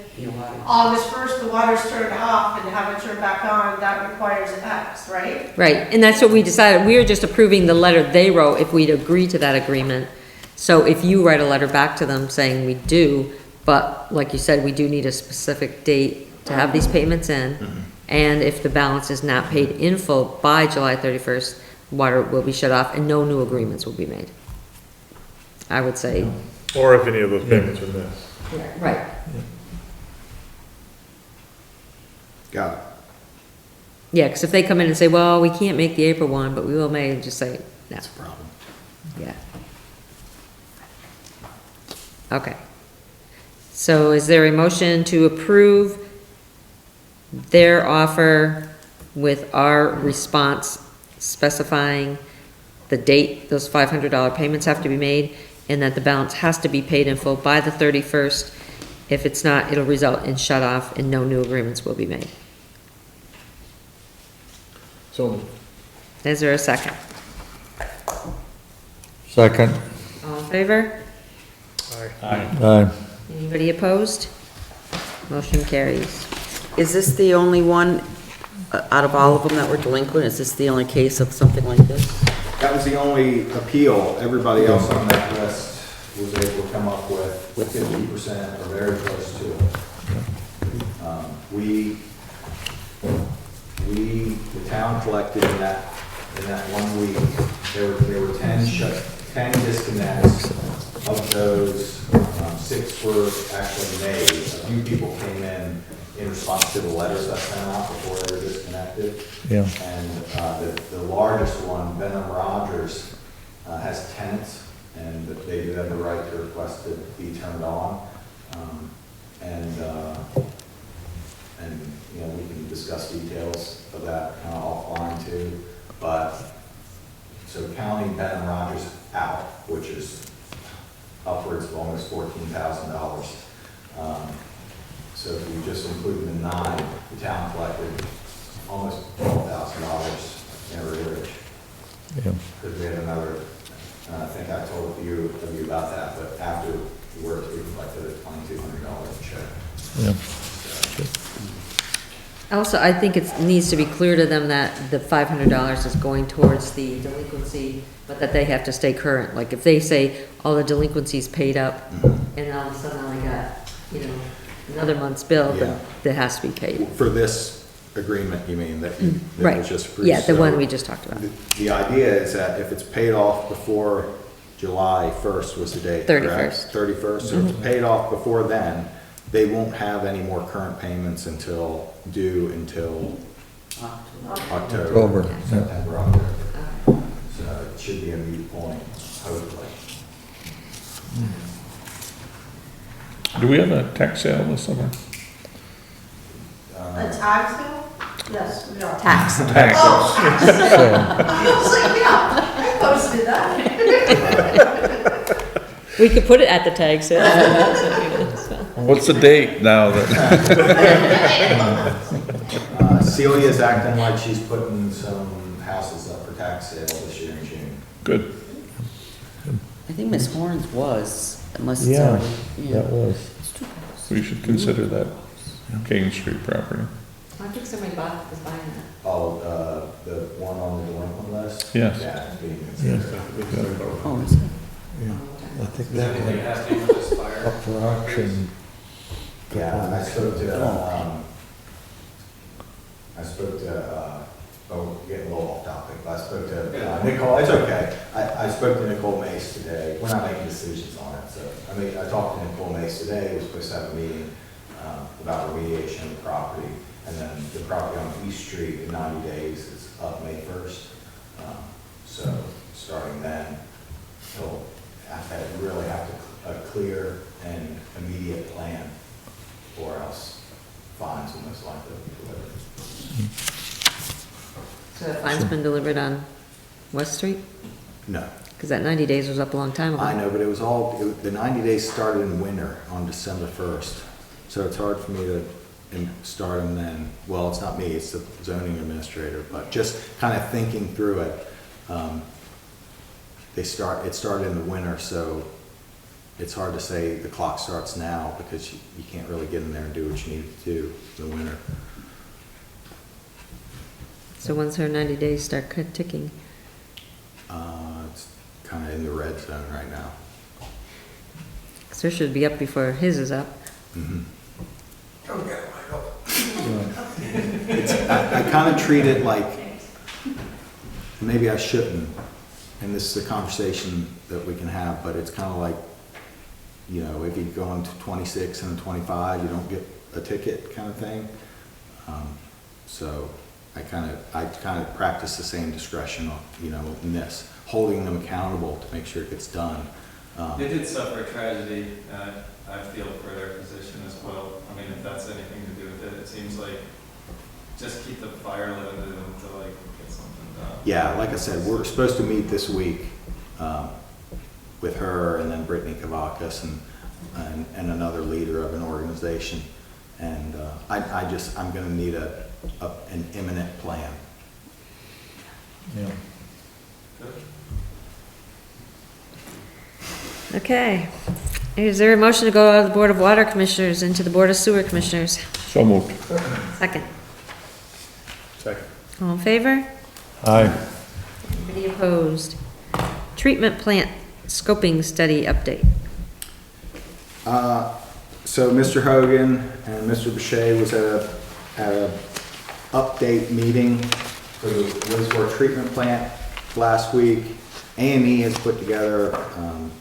August 1st, the water's turned off, and to have it turned back on, that requires X, right? Right, and that's what we decided. We were just approving the letter they wrote if we'd agree to that agreement. So if you write a letter back to them saying we do, but like you said, we do need a specific date to have these payments in. And if the balance is not paid in full by July 31st, water will be shut off and no new agreements will be made. I would say. Or if any of those payments are missed. Right. Got it. Yeah, because if they come in and say, well, we can't make the April one, but we will May, and just say, no. That's a problem. Yeah. Okay. So is there a motion to approve their offer with our response specifying the date those $500 payments have to be made, and that the balance has to be paid in full by the 31st? If it's not, it'll result in shut off and no new agreements will be made. So, Is there a second? Second. All in favor? Aye. Anybody opposed? Motion carries. Is this the only one out of all of them that were delinquent? Is this the only case of something like this? that was the only appeal. Everybody else on that list was able to come up with 50% or very close to it. The town collected in that 1 week, there were 10 disconnects. Of those, 6 were actually made. A few people came in response to the letters I sent out before they were disconnected. Yeah. And the largest one, Benham Rogers, has tenants, and they do have the right to request to be turned on. And you know, we can discuss details of that kind of offline too. But so counting Benham Rogers out, which is upwards of almost $14,000. So if we just include the 9, the town collected almost $12,000 in arrearage. Yeah. Because we had another, I think I told a few of you about that, but after the work, we collected a $2,200 check. Yeah. Also, I think it needs to be clear to them that the $500 is going towards the delinquency, but that they have to stay current. Like if they say all the delinquency's paid up, and all of a sudden I got, another month's bill, Yeah. then that has to be paid. For this agreement, you mean, that Right. was just approved? Yeah, the So one we just talked about. The idea is that if it's paid off before July 1st was the date, correct? 31st. 31st, so if it's paid off before then, they won't have any more current payments until October. October, yeah. September, October. So it should be a moot point, hopefully. Do we have a tax sale this summer? A tax bill? Yes, we are. Tax. Tax. Oh, I was like, yeah, I posted that. We could put it at the tag sale. What's the date now that, Celia's acting like she's putting some houses up for tax sale this year in June. good, I think Miss Horns was, unless it's Yeah, already. that was. we should consider that Kane Street property. I think somebody was buying that. Oh, the one on the delinquent list? Yes. Yeah, it's being considered. Oh, is it? Yeah, I think Is that anything went happening with this fire? up for auction. Yeah, I spoke to, getting a little off topic, but I spoke to Nicole, it's okay. I spoke to Nicole Mace today. We're not making decisions on it, so, I talked to Nicole Mace today. We're supposed to have a meeting, about remediation of the property. And then the property on East Street in 90 days is up May 1st. So, starting then, he'll really have a clear and immediate plan, or else fines will most likely be delivered. So the fine's been delivered on West Street? No, Because that 90 days was up a long time ago. I know, but the 90 days started in winter on December 1st. So it's hard for me to start them then. Well, it's not me, it's the zoning administrator, but just kind of thinking through it. It started in the winter, so it's hard to say the clock starts now because you can't really get in there and do what you need to do in the winter. So once her 90 days start ticking. It's kind of in the red zone right now. Because hers should be up before his is up. Mhm. I kind of treat it like, maybe I shouldn't, and this is a conversation that we can have, but it's kind of like, you know, if you go on to 26 and 25, you don't get a ticket kind of thing. So I kind of practice the same discretion, you know, in this, holding them accountable to make sure it gets done. They did suffer a tragedy, I feel for their position as well. I mean, if that's anything to do with it, it seems like just keep the fire limited until like get something done. Yeah, like I said, we're supposed to meet this week with her and then Brittany Kavakis and another leader of an organization. And I'm gonna need an imminent plan. Yeah. Okay. Is there a motion to go out of the Board of Water Commissioners into the Board of Sewer Commissioners? So moved. Second. Second. All in favor? Aye. Anybody opposed? Treatment plant scoping study update. So Mr. Hogan and Mr. Boucher was at a update meeting for the wastewater treatment plant last week. AME has put together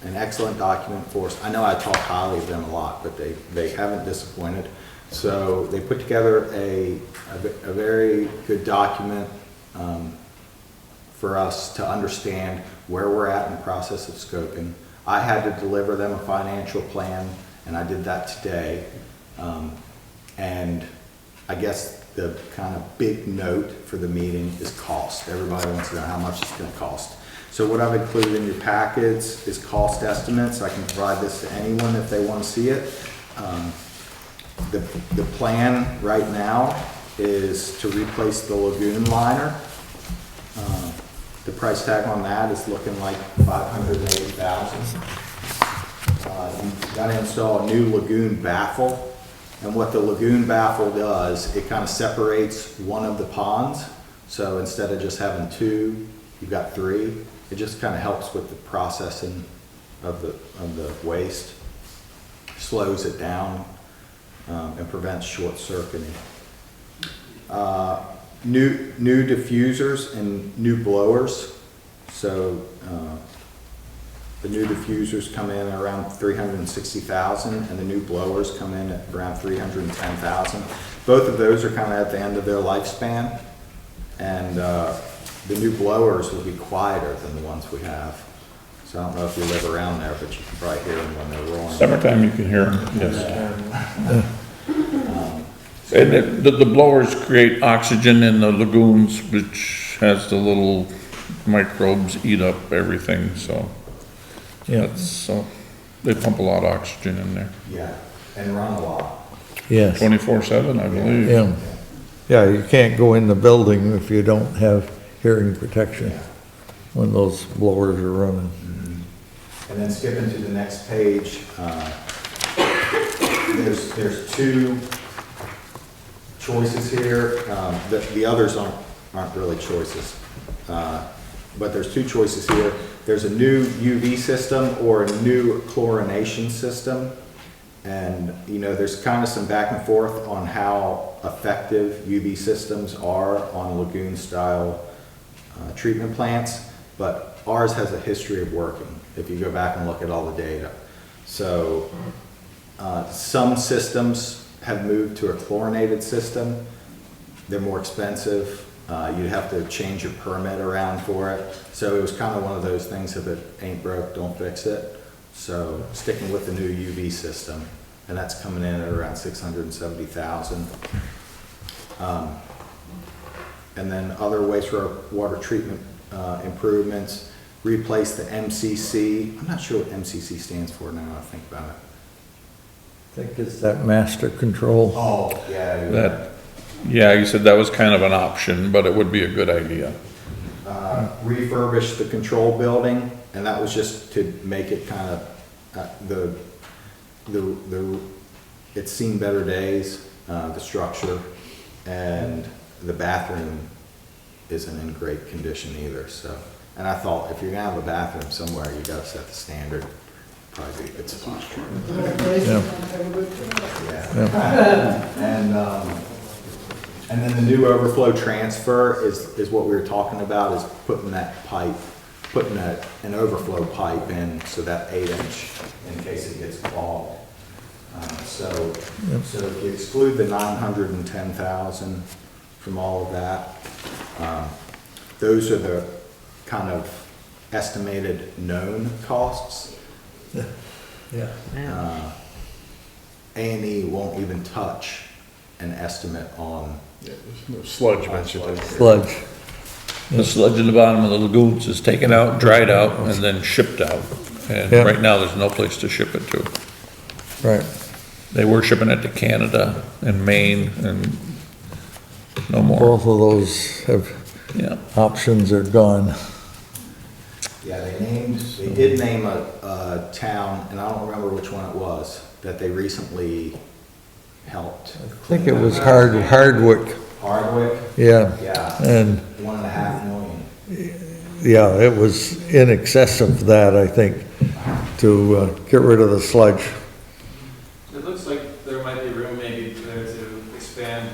an excellent document for us. I know I talk highly of them a lot, but they haven't disappointed. So they put together a very good document for us to understand where we're at in the process of scoping. I had to deliver them a financial plan, and I did that today. And I guess the kind of big note for the meeting is cost. Everybody wants to know how much it's going to cost. So what I've included in your packets is cost estimates. I can provide this to anyone if they want to see it. The plan right now is to replace the lagoon liner. The price tag on that is looking like $580,000. You got to install a new lagoon baffle. And what the lagoon baffle does, it kind of separates one of the ponds. So instead of just having two, you've got three. It just kind of helps with the processing of the waste, slows it down, and prevents short circuiting. New diffusers and new blowers. So the new diffusers come in at around $360,000, and the new blowers come in at around $310,000. Both of those are kind of at the end of their lifespan, and the new blowers will be quieter than the ones we have. So I don't know if you live around there, but you can probably hear them when they're rolling. Summertime you can hear them, yes. So And the blowers create oxygen in the lagoons, which has the little microbes eat up everything, so. Yeah. That's, so, they pump a lot of oxygen in there, Yeah, and run a lot. Yes, 24/7, I believe. yeah. Yeah, you can't go in the building if you don't have hearing protection when those blowers are running. And then skipping to the next page, there's two choices here. The others aren't really choices. But there's two choices here. There's a new UV system or a new chlorination system. And, you know, there's kind of some back and forth on how effective UV systems are on lagoon-style treatment plants, but ours has a history of working, if you go back and look at all the data. So, some systems have moved to a chlorinated system. They're more expensive. You'd have to change your permit around for it. So it was kind of one of those things, if it ain't broke, don't fix it. So sticking with the new UV system, and that's coming in at around 670,000. And then other wastewater treatment improvements, replace the MCC. I'm not sure what MCC stands for now I think about it. I think it's that master control. Oh, yeah. That, yeah, you said that was kind of an option, but it would be a good idea. Refurbish the control building, and that was just to make it kind of, it's seen better days, the structure, and the bathroom isn't in great condition either, so. And I thought, if you're gonna have a bathroom somewhere, you gotta set the standard, probably be a good spot for it. Yeah. And then the new overflow transfer is what we were talking about, is putting that pipe, putting an overflow pipe in, so that 8-inch, in case it gets clogged. So if you exclude the 910,000 from all of that, those are the kind of estimated known costs. Yeah. A&E won't even touch an estimate on Sludge mentioned it. Sludge. The sludge in the bottom of the lagoons is taken out, dried out, and then shipped out. And Yeah. right now, there's no place to ship it to. Right. They were shipping it to Canada and Maine and no more. Both of those have, Yeah. options are gone. Yeah, they did name a town, and I don't remember which one it was, that they recently helped. I think it was Hardwick, Hardwick? yeah. Yeah, And, 1.5 million. yeah, it was in excess of that, I think, to get rid of the sludge. It looks like there might be room maybe there to expand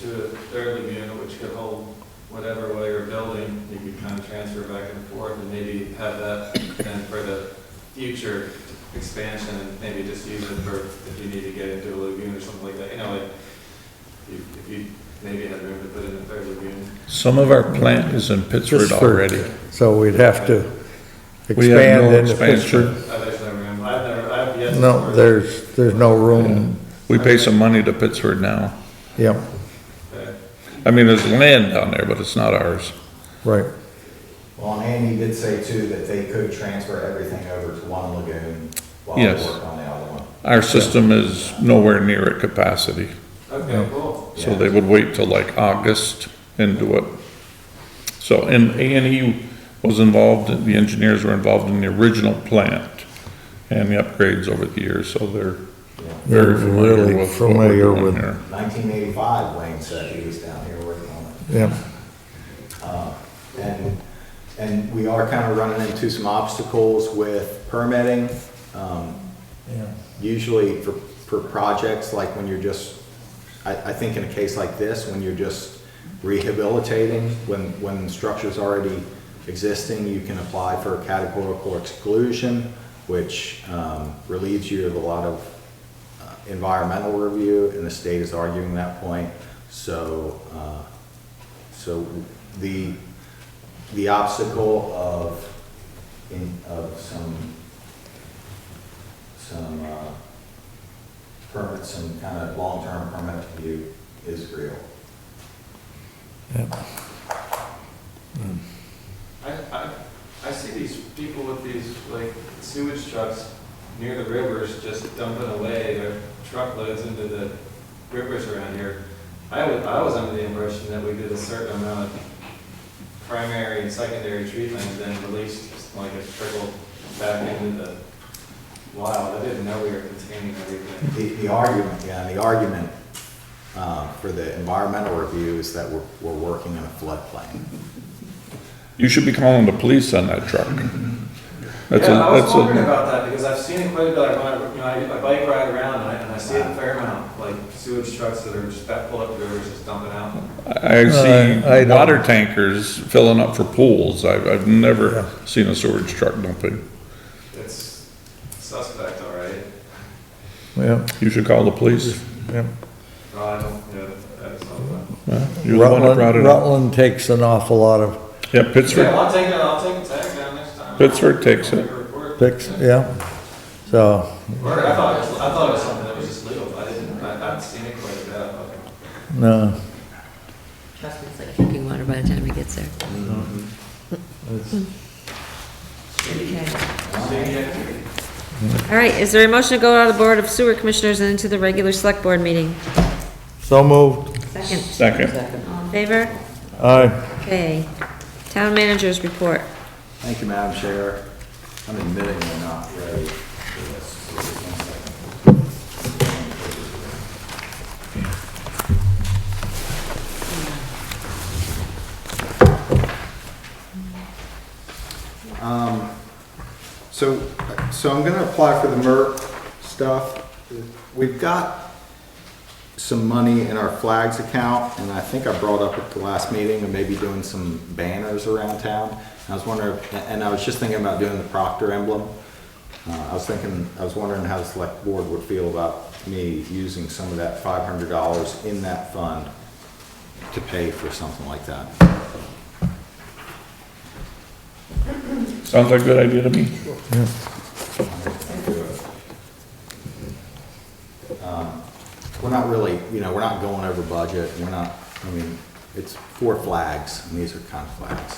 to a third lagoon, which could hold whatever way you're building. You could kind of transfer back and forth and maybe have that then for the future expansion, and maybe just use it for if you need to get into a lagoon or something like that. You know, like if you maybe had room to put in a third lagoon. Some of our plant is in Pittsford Just for- already. So we'd have to We have expand no into expansion. Pittsburgh. There's no room. I've yet to. No, there's no room, We pay some money to Pittsford now. yeah, Okay. I mean, there's land down there, but it's not ours. right. Well, and Andy did say too that they could transfer everything over to one lagoon while they Yes. work on the other one. Our system is nowhere near at capacity, Okay, cool. so they would wait till like August and do it. So, and A&E was involved, the engineers were involved in the original plant and the upgrades over the years, so they're They're very familiar really with what familiar we're doing with- here. 1985, Wayne said he was down here working on it. Yeah, And we are kind of running into some obstacles with permitting. yeah. Usually for projects, like when you're just, I think in a case like this, when you're just rehabilitating, when the structure's already existing, you can apply for a categorical exclusion, which relieves you of a lot of environmental review, and the state is arguing that point. So, the obstacle of some permit permits and kind of long-term permit review is real. I see these people with these like sewage trucks near the rivers just dumping away their truckloads into the rivers around here. I was under the impression that we did a certain amount of primary and secondary treatment and then released like a trickle back into the wild. I didn't know we were containing everything. The argument for the environmental review is that we're working in a floodplain. You should be calling the police on that truck. That's Yeah, I was that's wondering about that because I've seen it quite a bit. Like when I bike ride around and I see it a fair amount, like sewage trucks that are just that pull up rivers just dumping out. I see I don't- water tankers filling up for pools. I've never seen a storage truck dumping. It's suspect, all right. Yeah, You should call the police. yeah. No, I don't, yeah, that's not that. Well, you're the one that brought it up. Rutland takes an awful lot of Yeah, Yeah, Pittsburgh, I'll take a tag down next time. Pittsburgh takes it. Make a report. picks, yeah. So, Or I thought it was something that was just legal. I've seen it quite a bit. Okay. no. Trust me, it's like drinking water by the time he gets there. All right, is there a motion to go out of the Board of Sewer Commissioners and into the regular Select Board meeting? So moved. Second. Second. All in favor? Aye. Okay. Town Manager's Report. Thank you, Madam Chair. I'm admitting we're not ready for this. So just 1 second. So I'm gonna apply for the MERP stuff. We've got some money in our flags account, and I think I brought up at the last meeting of maybe doing some banners around town. I was wondering, and I was just thinking about doing the Proctor emblem. I was wondering how the select board would feel about me using some of that $500 in that fund to pay for something like that. Sounds like a good idea to me. We're not really, we're not going over budget. We're not, it's 4 flags, and these are kind of flags.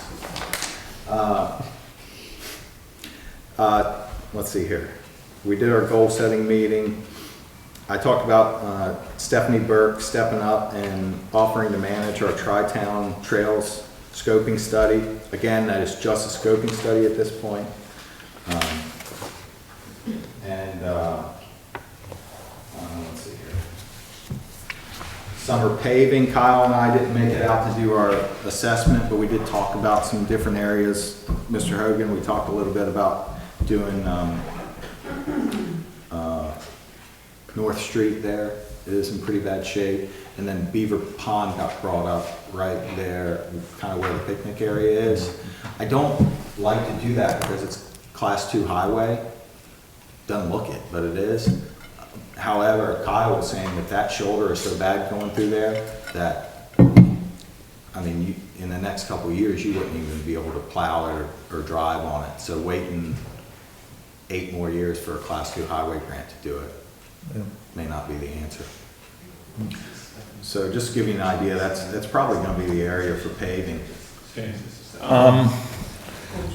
Let's see here. We did our goal setting meeting. I talked about Stephanie Burke stepping up and offering to manage our Tri-Town Trails scoping study. Again, that is just a scoping study at this point. Let's see here. Summer paving, Kyle and I didn't make it out to do our assessment, but we did talk about some different areas. Mr. Hogan, we talked a little bit about doing North Street there. It is in pretty bad shape. And then Beaver Pond got brought up right there, kind of where the picnic area is. I don't like to do that because it's Class 2 highway. Doesn't look it, but it is. However, Kyle was saying that that shoulder is so bad going through there that, in the next couple of years, you wouldn't even be able to plow it or drive on it. So waiting 8 more years for a Class 2 highway grant to do it may not be the answer. So just to give you an idea, that's probably going to be the area for paving.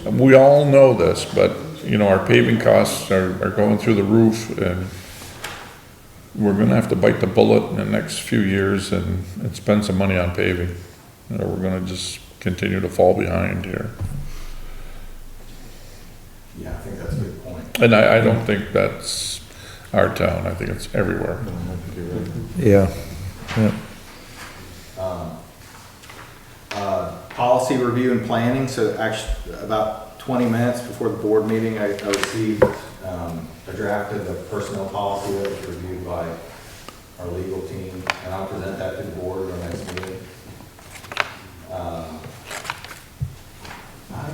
We all know this, but, our paving costs are going through the roof, and we're gonna have to bite the bullet in the next few years and spend some money on paving. We're gonna just continue to fall behind here. Yeah, I think that's a good point. And I don't think that's our town, I think it's everywhere. Yeah, yeah. Policy review and planning, so actually about 20 minutes before the board meeting, I received a draft of the personnel policy that was reviewed by our legal team, and I'll present that to the board at our next meeting. I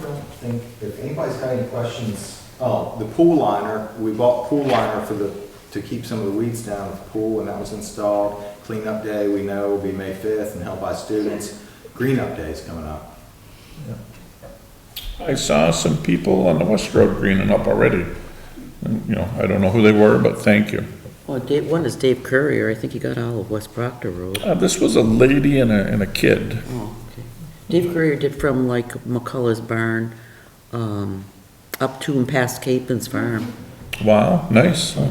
don't think, if anybody's got any questions, the pool liner, we bought pool liner to keep some of the weeds down at the pool, and that was installed. Cleanup day, we know, will be May 5th, and held by students. Green up day is coming up. I saw some people on the West Road greening up already. And, I don't know who they were, but thank you. Oh, one is Dave Courier, I think he got all of West Proctor Road. This was a lady and a kid. Oh, okay. Dave Courier did from like McCullough's barn, up to and past Capen's farm. Wow, nice. We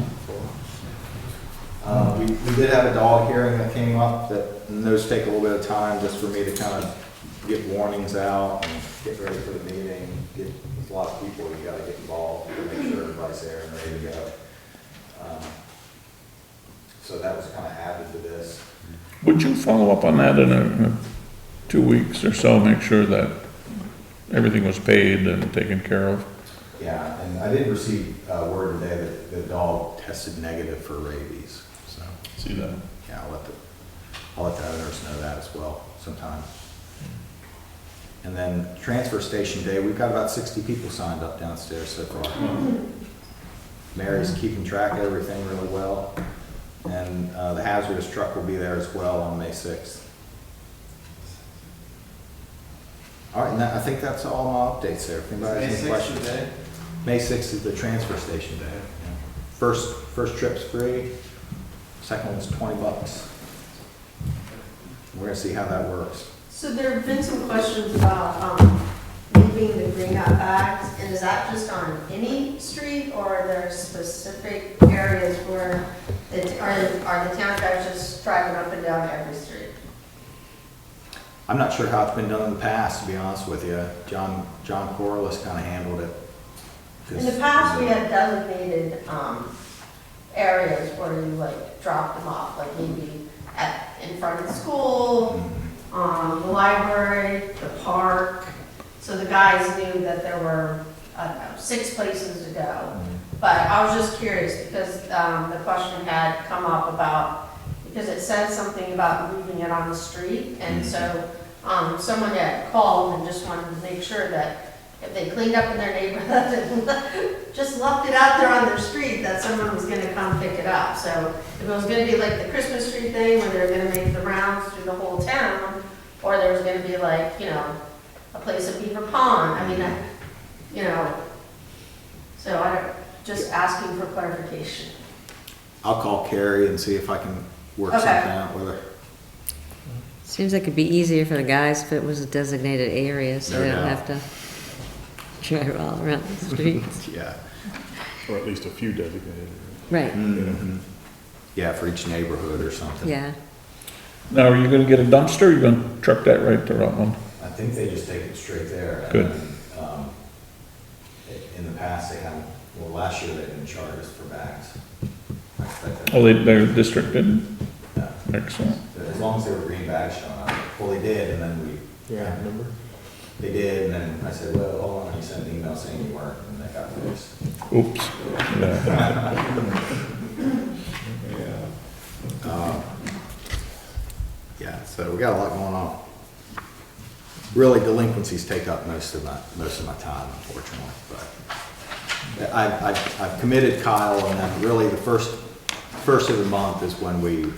did have a dog hearing that came up, and those take a little bit of time just for me to kind of get warnings out and get ready for the meeting. There's a lot of people, you gotta get involved to make sure everybody's there and ready to go. So that was kind of added to this. Would you follow up on that in 2 weeks or so, make sure that everything was paid and taken care of? Yeah, and I did receive word today that the dog tested negative for rabies, so. See that? Yeah, I'll let the owners know that as well sometime. And then transfer station day, we've got about 60 people signed up downstairs so far. Mary's keeping track of everything really well. And the hazardous truck will be there as well on May 6th. All right, and I think that's all my updates there. If anybody has any questions. May 6th is the transfer station day. Yeah. First trip's free, second one's $20. We're gonna see how that works. So there have been some questions about moving the Green Up Act, and is that just on any street, or are there specific areas where are the town guys just driving up and down every street? I'm not sure how it's been done in the past, to be honest with you. John Corliss kind of handled it. In the past, we had designated areas where you like dropped them off, like maybe in front of the school, the library, the park. So the guys knew that there were, I don't know, 6 places to go. But I was just curious because the question had come up about, because it said something about moving it on the street. And so someone had called and just wanted to make sure that if they cleaned up in their neighborhood and just left it out there on their street, that someone was gonna come pick it up. So if it was gonna be like the Christmas tree thing where they were gonna make the rounds through the whole town, or there was gonna be like, you know, a place at Beaver Pond, I mean, you know, so just asking for clarification. I'll call Carrie and see if I can work Okay. something out with her. Seems like it'd be easier for the guys if it was a designated area, so they No don't doubt. have to drive all around the streets. Yeah. Or at least a few designated. Right, Yeah, for each neighborhood or something. yeah. Now, are you gonna get a dumpster, or are you gonna truck that right to Rutland? I think they just take it straight there. Good. And then, in the past, they had, well, last year they didn't charge us for bags. I expect that. Oh, their district didn't? Yeah. Excellent. As long as they were green bags showing up. Well, they did, and then Yeah, remember? they did, and then I said, well, hold on, you sent an email saying you weren't, and that got fixed. Oops. Yeah. Yeah, so we got a lot going on. Really, delinquencies take up most of my time, unfortunately, but I've committed Kyle, and then really the first of the month is when we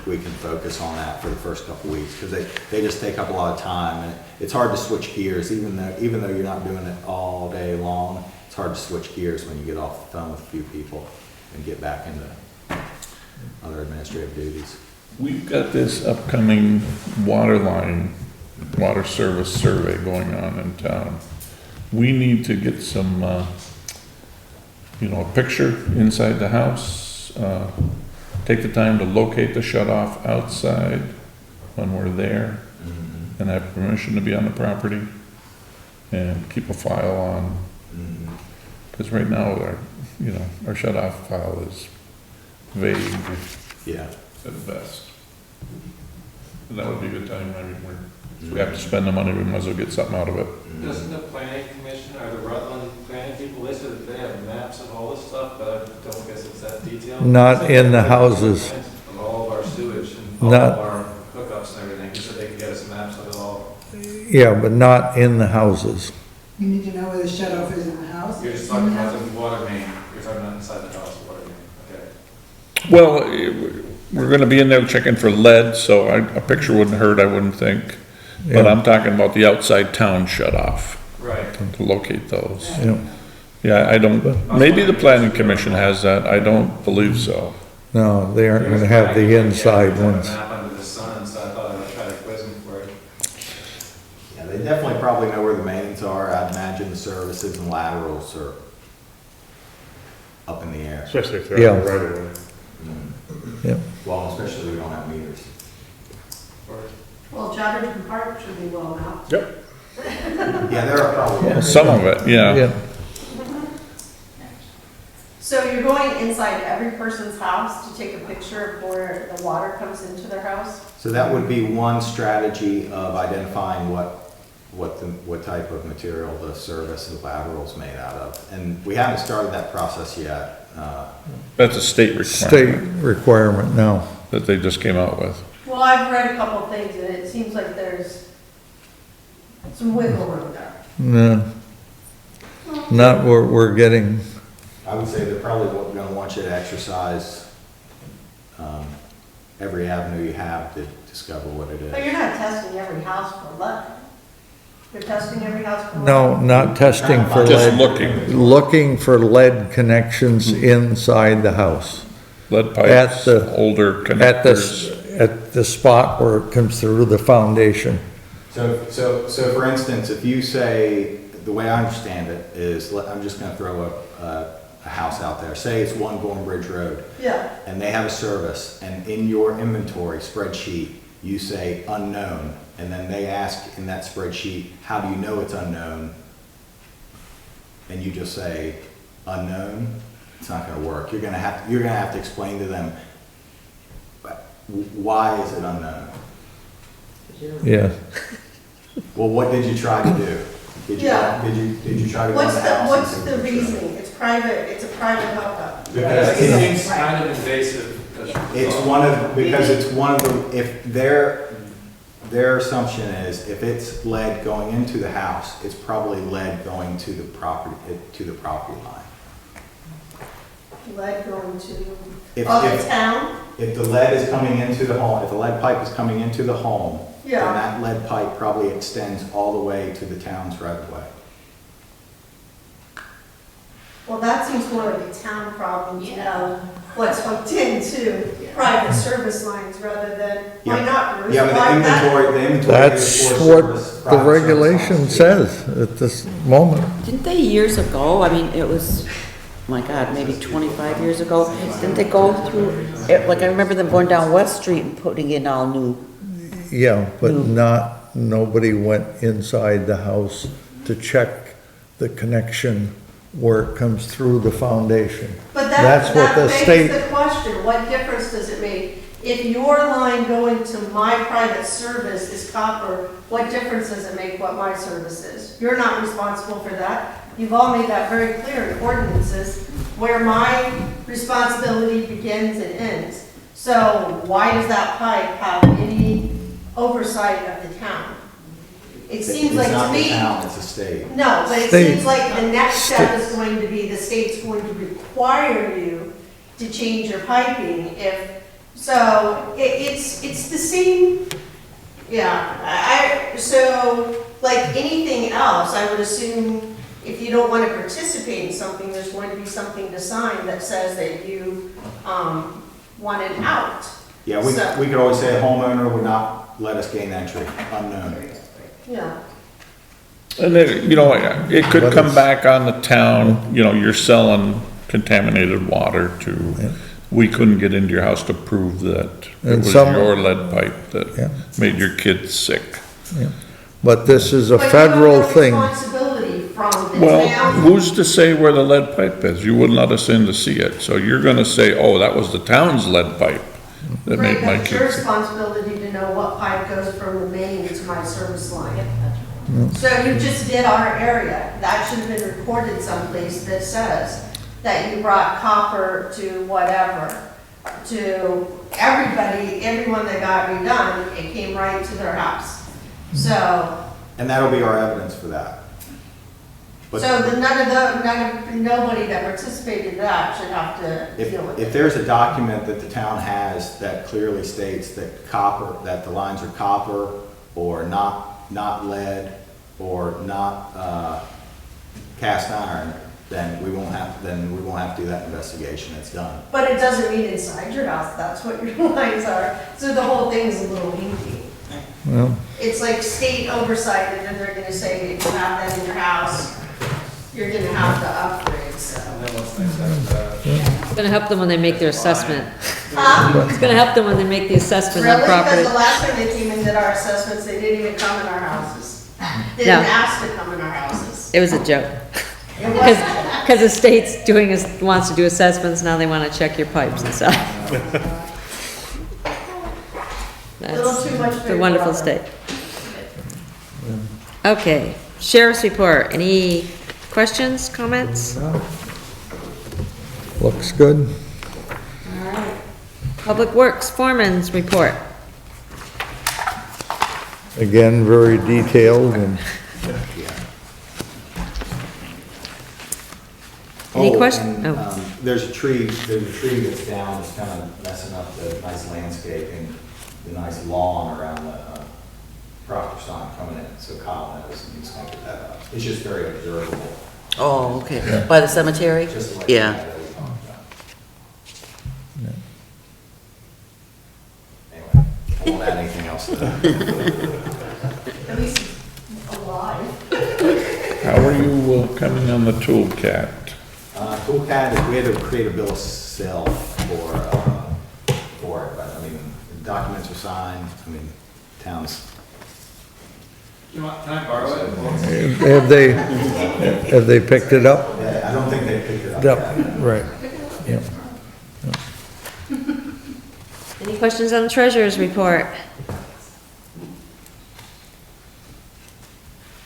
can focus on that for the first couple weeks, because they just take up a lot of time, and it's hard to switch gears, even though you're not doing it all day long. It's hard to switch gears when you get off the phone with a few people and get back into other administrative duties. We've got this upcoming water service survey going on in town. We need to get some, a picture inside the house, take the time to locate the shut-off outside when we're there, and have permission to be on the property, and keep a file on. Because right now, our shut-off file is vague. Yeah. At best. And that would be a good time, if we have to spend the money, we might as well get something out of it. Doesn't the planning commission or the Rutland planning people listed that they have maps of all this stuff, but I don't guess it's that detailed? Not in the houses. Of all of our sewage and all Not- of our hookups and everything, just so they can get us maps of it all. Yeah, but not in the houses. You need to know where the shut off is in the house. You're just talking about the water main, you're talking about inside the house, water main, okay. Well, we're gonna be in there checking for lead, so a picture wouldn't hurt, I wouldn't think. But Yeah. I'm talking about the outside town shut-off, Right. to locate those. Yeah, Yeah, I don't, maybe the planning commission has that, I don't believe so. No, they aren't gonna have the inside ones. Map under the sun, so I thought I would try to quiz them for it. Yeah, they definitely probably know where the mains are. I'd imagine the services and laterals are up in the air. Especially if Yeah. they're on the right of way. Yep. Well, especially we don't have meters. Well, Chatterton Park should be well mapped. Yep. Yeah, there are probably. Some of it, yeah. Yeah, So you're going inside every person's house to take a picture of where the water comes into their house? So that would be one strategy of identifying what type of material the service, the lateral's made out of. And we haven't started that process yet. That's a state state requirement requirement now. that they just came out with. Well, I've read a couple of things and it seems like there's some wiggle room there. No, not what we're getting. I would say they're probably gonna want you to exercise every avenue you have to discover what it But is. you're not testing every house for lead. You're testing every house for lead? No, not testing for Just lead. looking, Looking for lead connections inside the house. lead pipes, the- older At connectors. at the spot where it comes through the foundation. So for instance, if you say, the way I understand it is, I'm just gonna throw a house out there, say it's One Gorham Bridge Road, Yeah, and they have a service, and in your inventory spreadsheet, you say unknown, and then they ask in that spreadsheet, how do you know it's unknown? And you just say unknown, it's not gonna work. You're gonna have to explain to them, why is it unknown? Yeah, Well, what did you try to do? Did you, Yeah. did you try to go in what's the the, house? what's and the take pictures? reasoning? It's private, it's a private hookup. Because It it's, seems kind of invasive. it's one of, because it's one of the, if their assumption is, if it's lead going into the house, it's probably lead going to the property line. Lead going to, If- oh, the if- town? If the lead is coming into the home, if the lead pipe is coming into the home, then Yeah. that lead pipe probably extends all the way to the town's right of way. Well, that seems more like a town problem to know what's hooked into private service lines rather than, why Yeah. not, Bruce? Yeah, but Why the not? inventory is that's for what service, the private service regulation lines. says at this moment. Didn't they years ago, I mean, it was, my God, maybe 25 years ago, didn't they go through, like, I remember them going down West Street and putting in all new, Yeah, but nobody went inside the house to check the connection where it comes through the foundation. But That's what that the begs state, the question, what difference does it make? If your line going to my private service is copper, what difference does it make what my service is? You're not responsible for that. You've all made that very clear in ordinances, where my responsibility begins and ends. So why does that pipe have any oversight of the town? It seems like to It's not the me. town, it's the state. No, but it State. seems like the next step is going to be the state's going to require you to change your piping if, so it's the same, yeah, so like anything else, I would assume if you don't want to participate in something, there's going to be something to sign that says that you, want an out. Yeah, So- we could always say a homeowner would not let us gain entry, unknown. Yeah, And then, you know, it could But come it's- back on the town, you know, you're selling contaminated water to, we couldn't get into your house to prove that it And was some- your lead pipe Yeah. that made your kids sick. but this is a but you federal have no thing. responsibility from the Well, town. who's to say where the lead pipe is? You wouldn't let us in to see it, so you're gonna say, oh, that was the town's lead pipe that Right, made my but it's your kids sick. responsibility to know what pipe goes from the main to my service line. So you just did our area, that should have been recorded someplace that says that you brought copper to whatever, to everybody, everyone that got redone, it came right to their house. So, And that'll be our evidence for that. But nobody that participated in that should have to deal with if it. there's a document that the town has that clearly states that that the lines are copper or not lead or not cast iron, then we won't have to do that investigation, it's done. But it doesn't mean inside your house, that's what your lines are. So the whole thing is a little hinky. Well, It's like state oversight, and then they're gonna say, if you have that in your house, you're gonna have to upgrade, so. And then what's next after that? It's gonna help them when they make their assessment. Huh? It's gonna help them when they make the assessment on Really? Because property. the last time they came and did our assessments, they didn't even come in our houses. They No. didn't ask to come in our houses. It was a joke. It was, Because the state's wants to do assessments, now they wanna check your pipes and stuff. little too much It's a big wonderful brother. state. Okay, sheriff's report, any questions, comments? looks good. Public Works foreman's report. Again, very detailed and Any Oh, question? and, Oh. There's a tree that's down, that's kind of messing up the nice landscaping, the nice lawn around the Proctor sign coming in, so Kyle knows, and he's gonna get that up. It's just very observable, Oh, okay, by the cemetery? just like Yeah. that we talked about. Anyway, I won't add anything else to that. At least alive. How are you coming on the toolcat? Toolcat, we had to create a bill of sale for it, but I mean, the documents are signed, I mean, town's. You want, can I borrow it? have they picked it up? I don't think they picked it up Yep, yet. right. Yep. Any questions on the treasurer's report?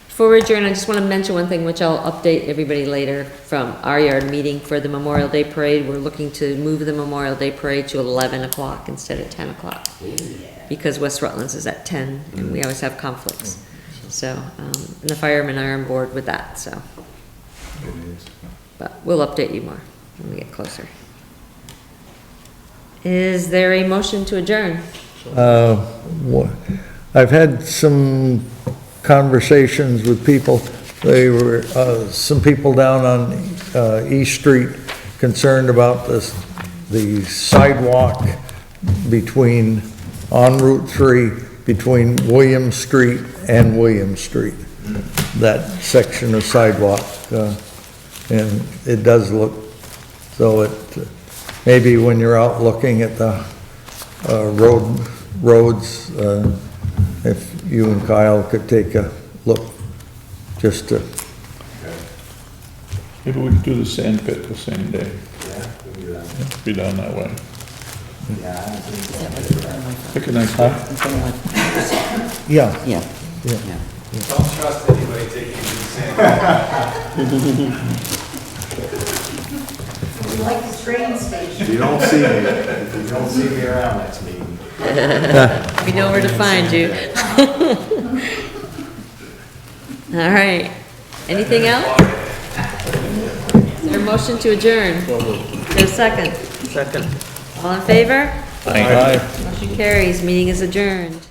Before we adjourn, I just want to mention one thing, which I'll update everybody later from our yard meeting for the Memorial Day Parade. We're looking to move the Memorial Day Parade to 11 o'clock instead of 10 o'clock. Because West Rutland's is at 10, and we always have conflicts. So, and the firemen are on board with that, so. Good news. But we'll update you more when we get closer. Is there a motion to adjourn? I've had some conversations with people. They were, some people down on, East Street concerned about the sidewalk between, on Route 3, between William Street and William Street. That section of sidewalk, and it does look, so it, maybe when you're out looking at the, roads, if you and Kyle could take a look, just to, Maybe we could do the sand pit the same day, Yeah, we can do that. be down that way. Yeah, I haven't seen that. Pick a nice day. yeah, Yeah. yeah. Don't trust anybody taking you to the sand. We like the train station. If you don't see me around next meeting. We know where to find you. All right. Anything else? Is there a motion to adjourn? Is there a second? Second. All in favor? Aye. Motion carries. Meeting is adjourned.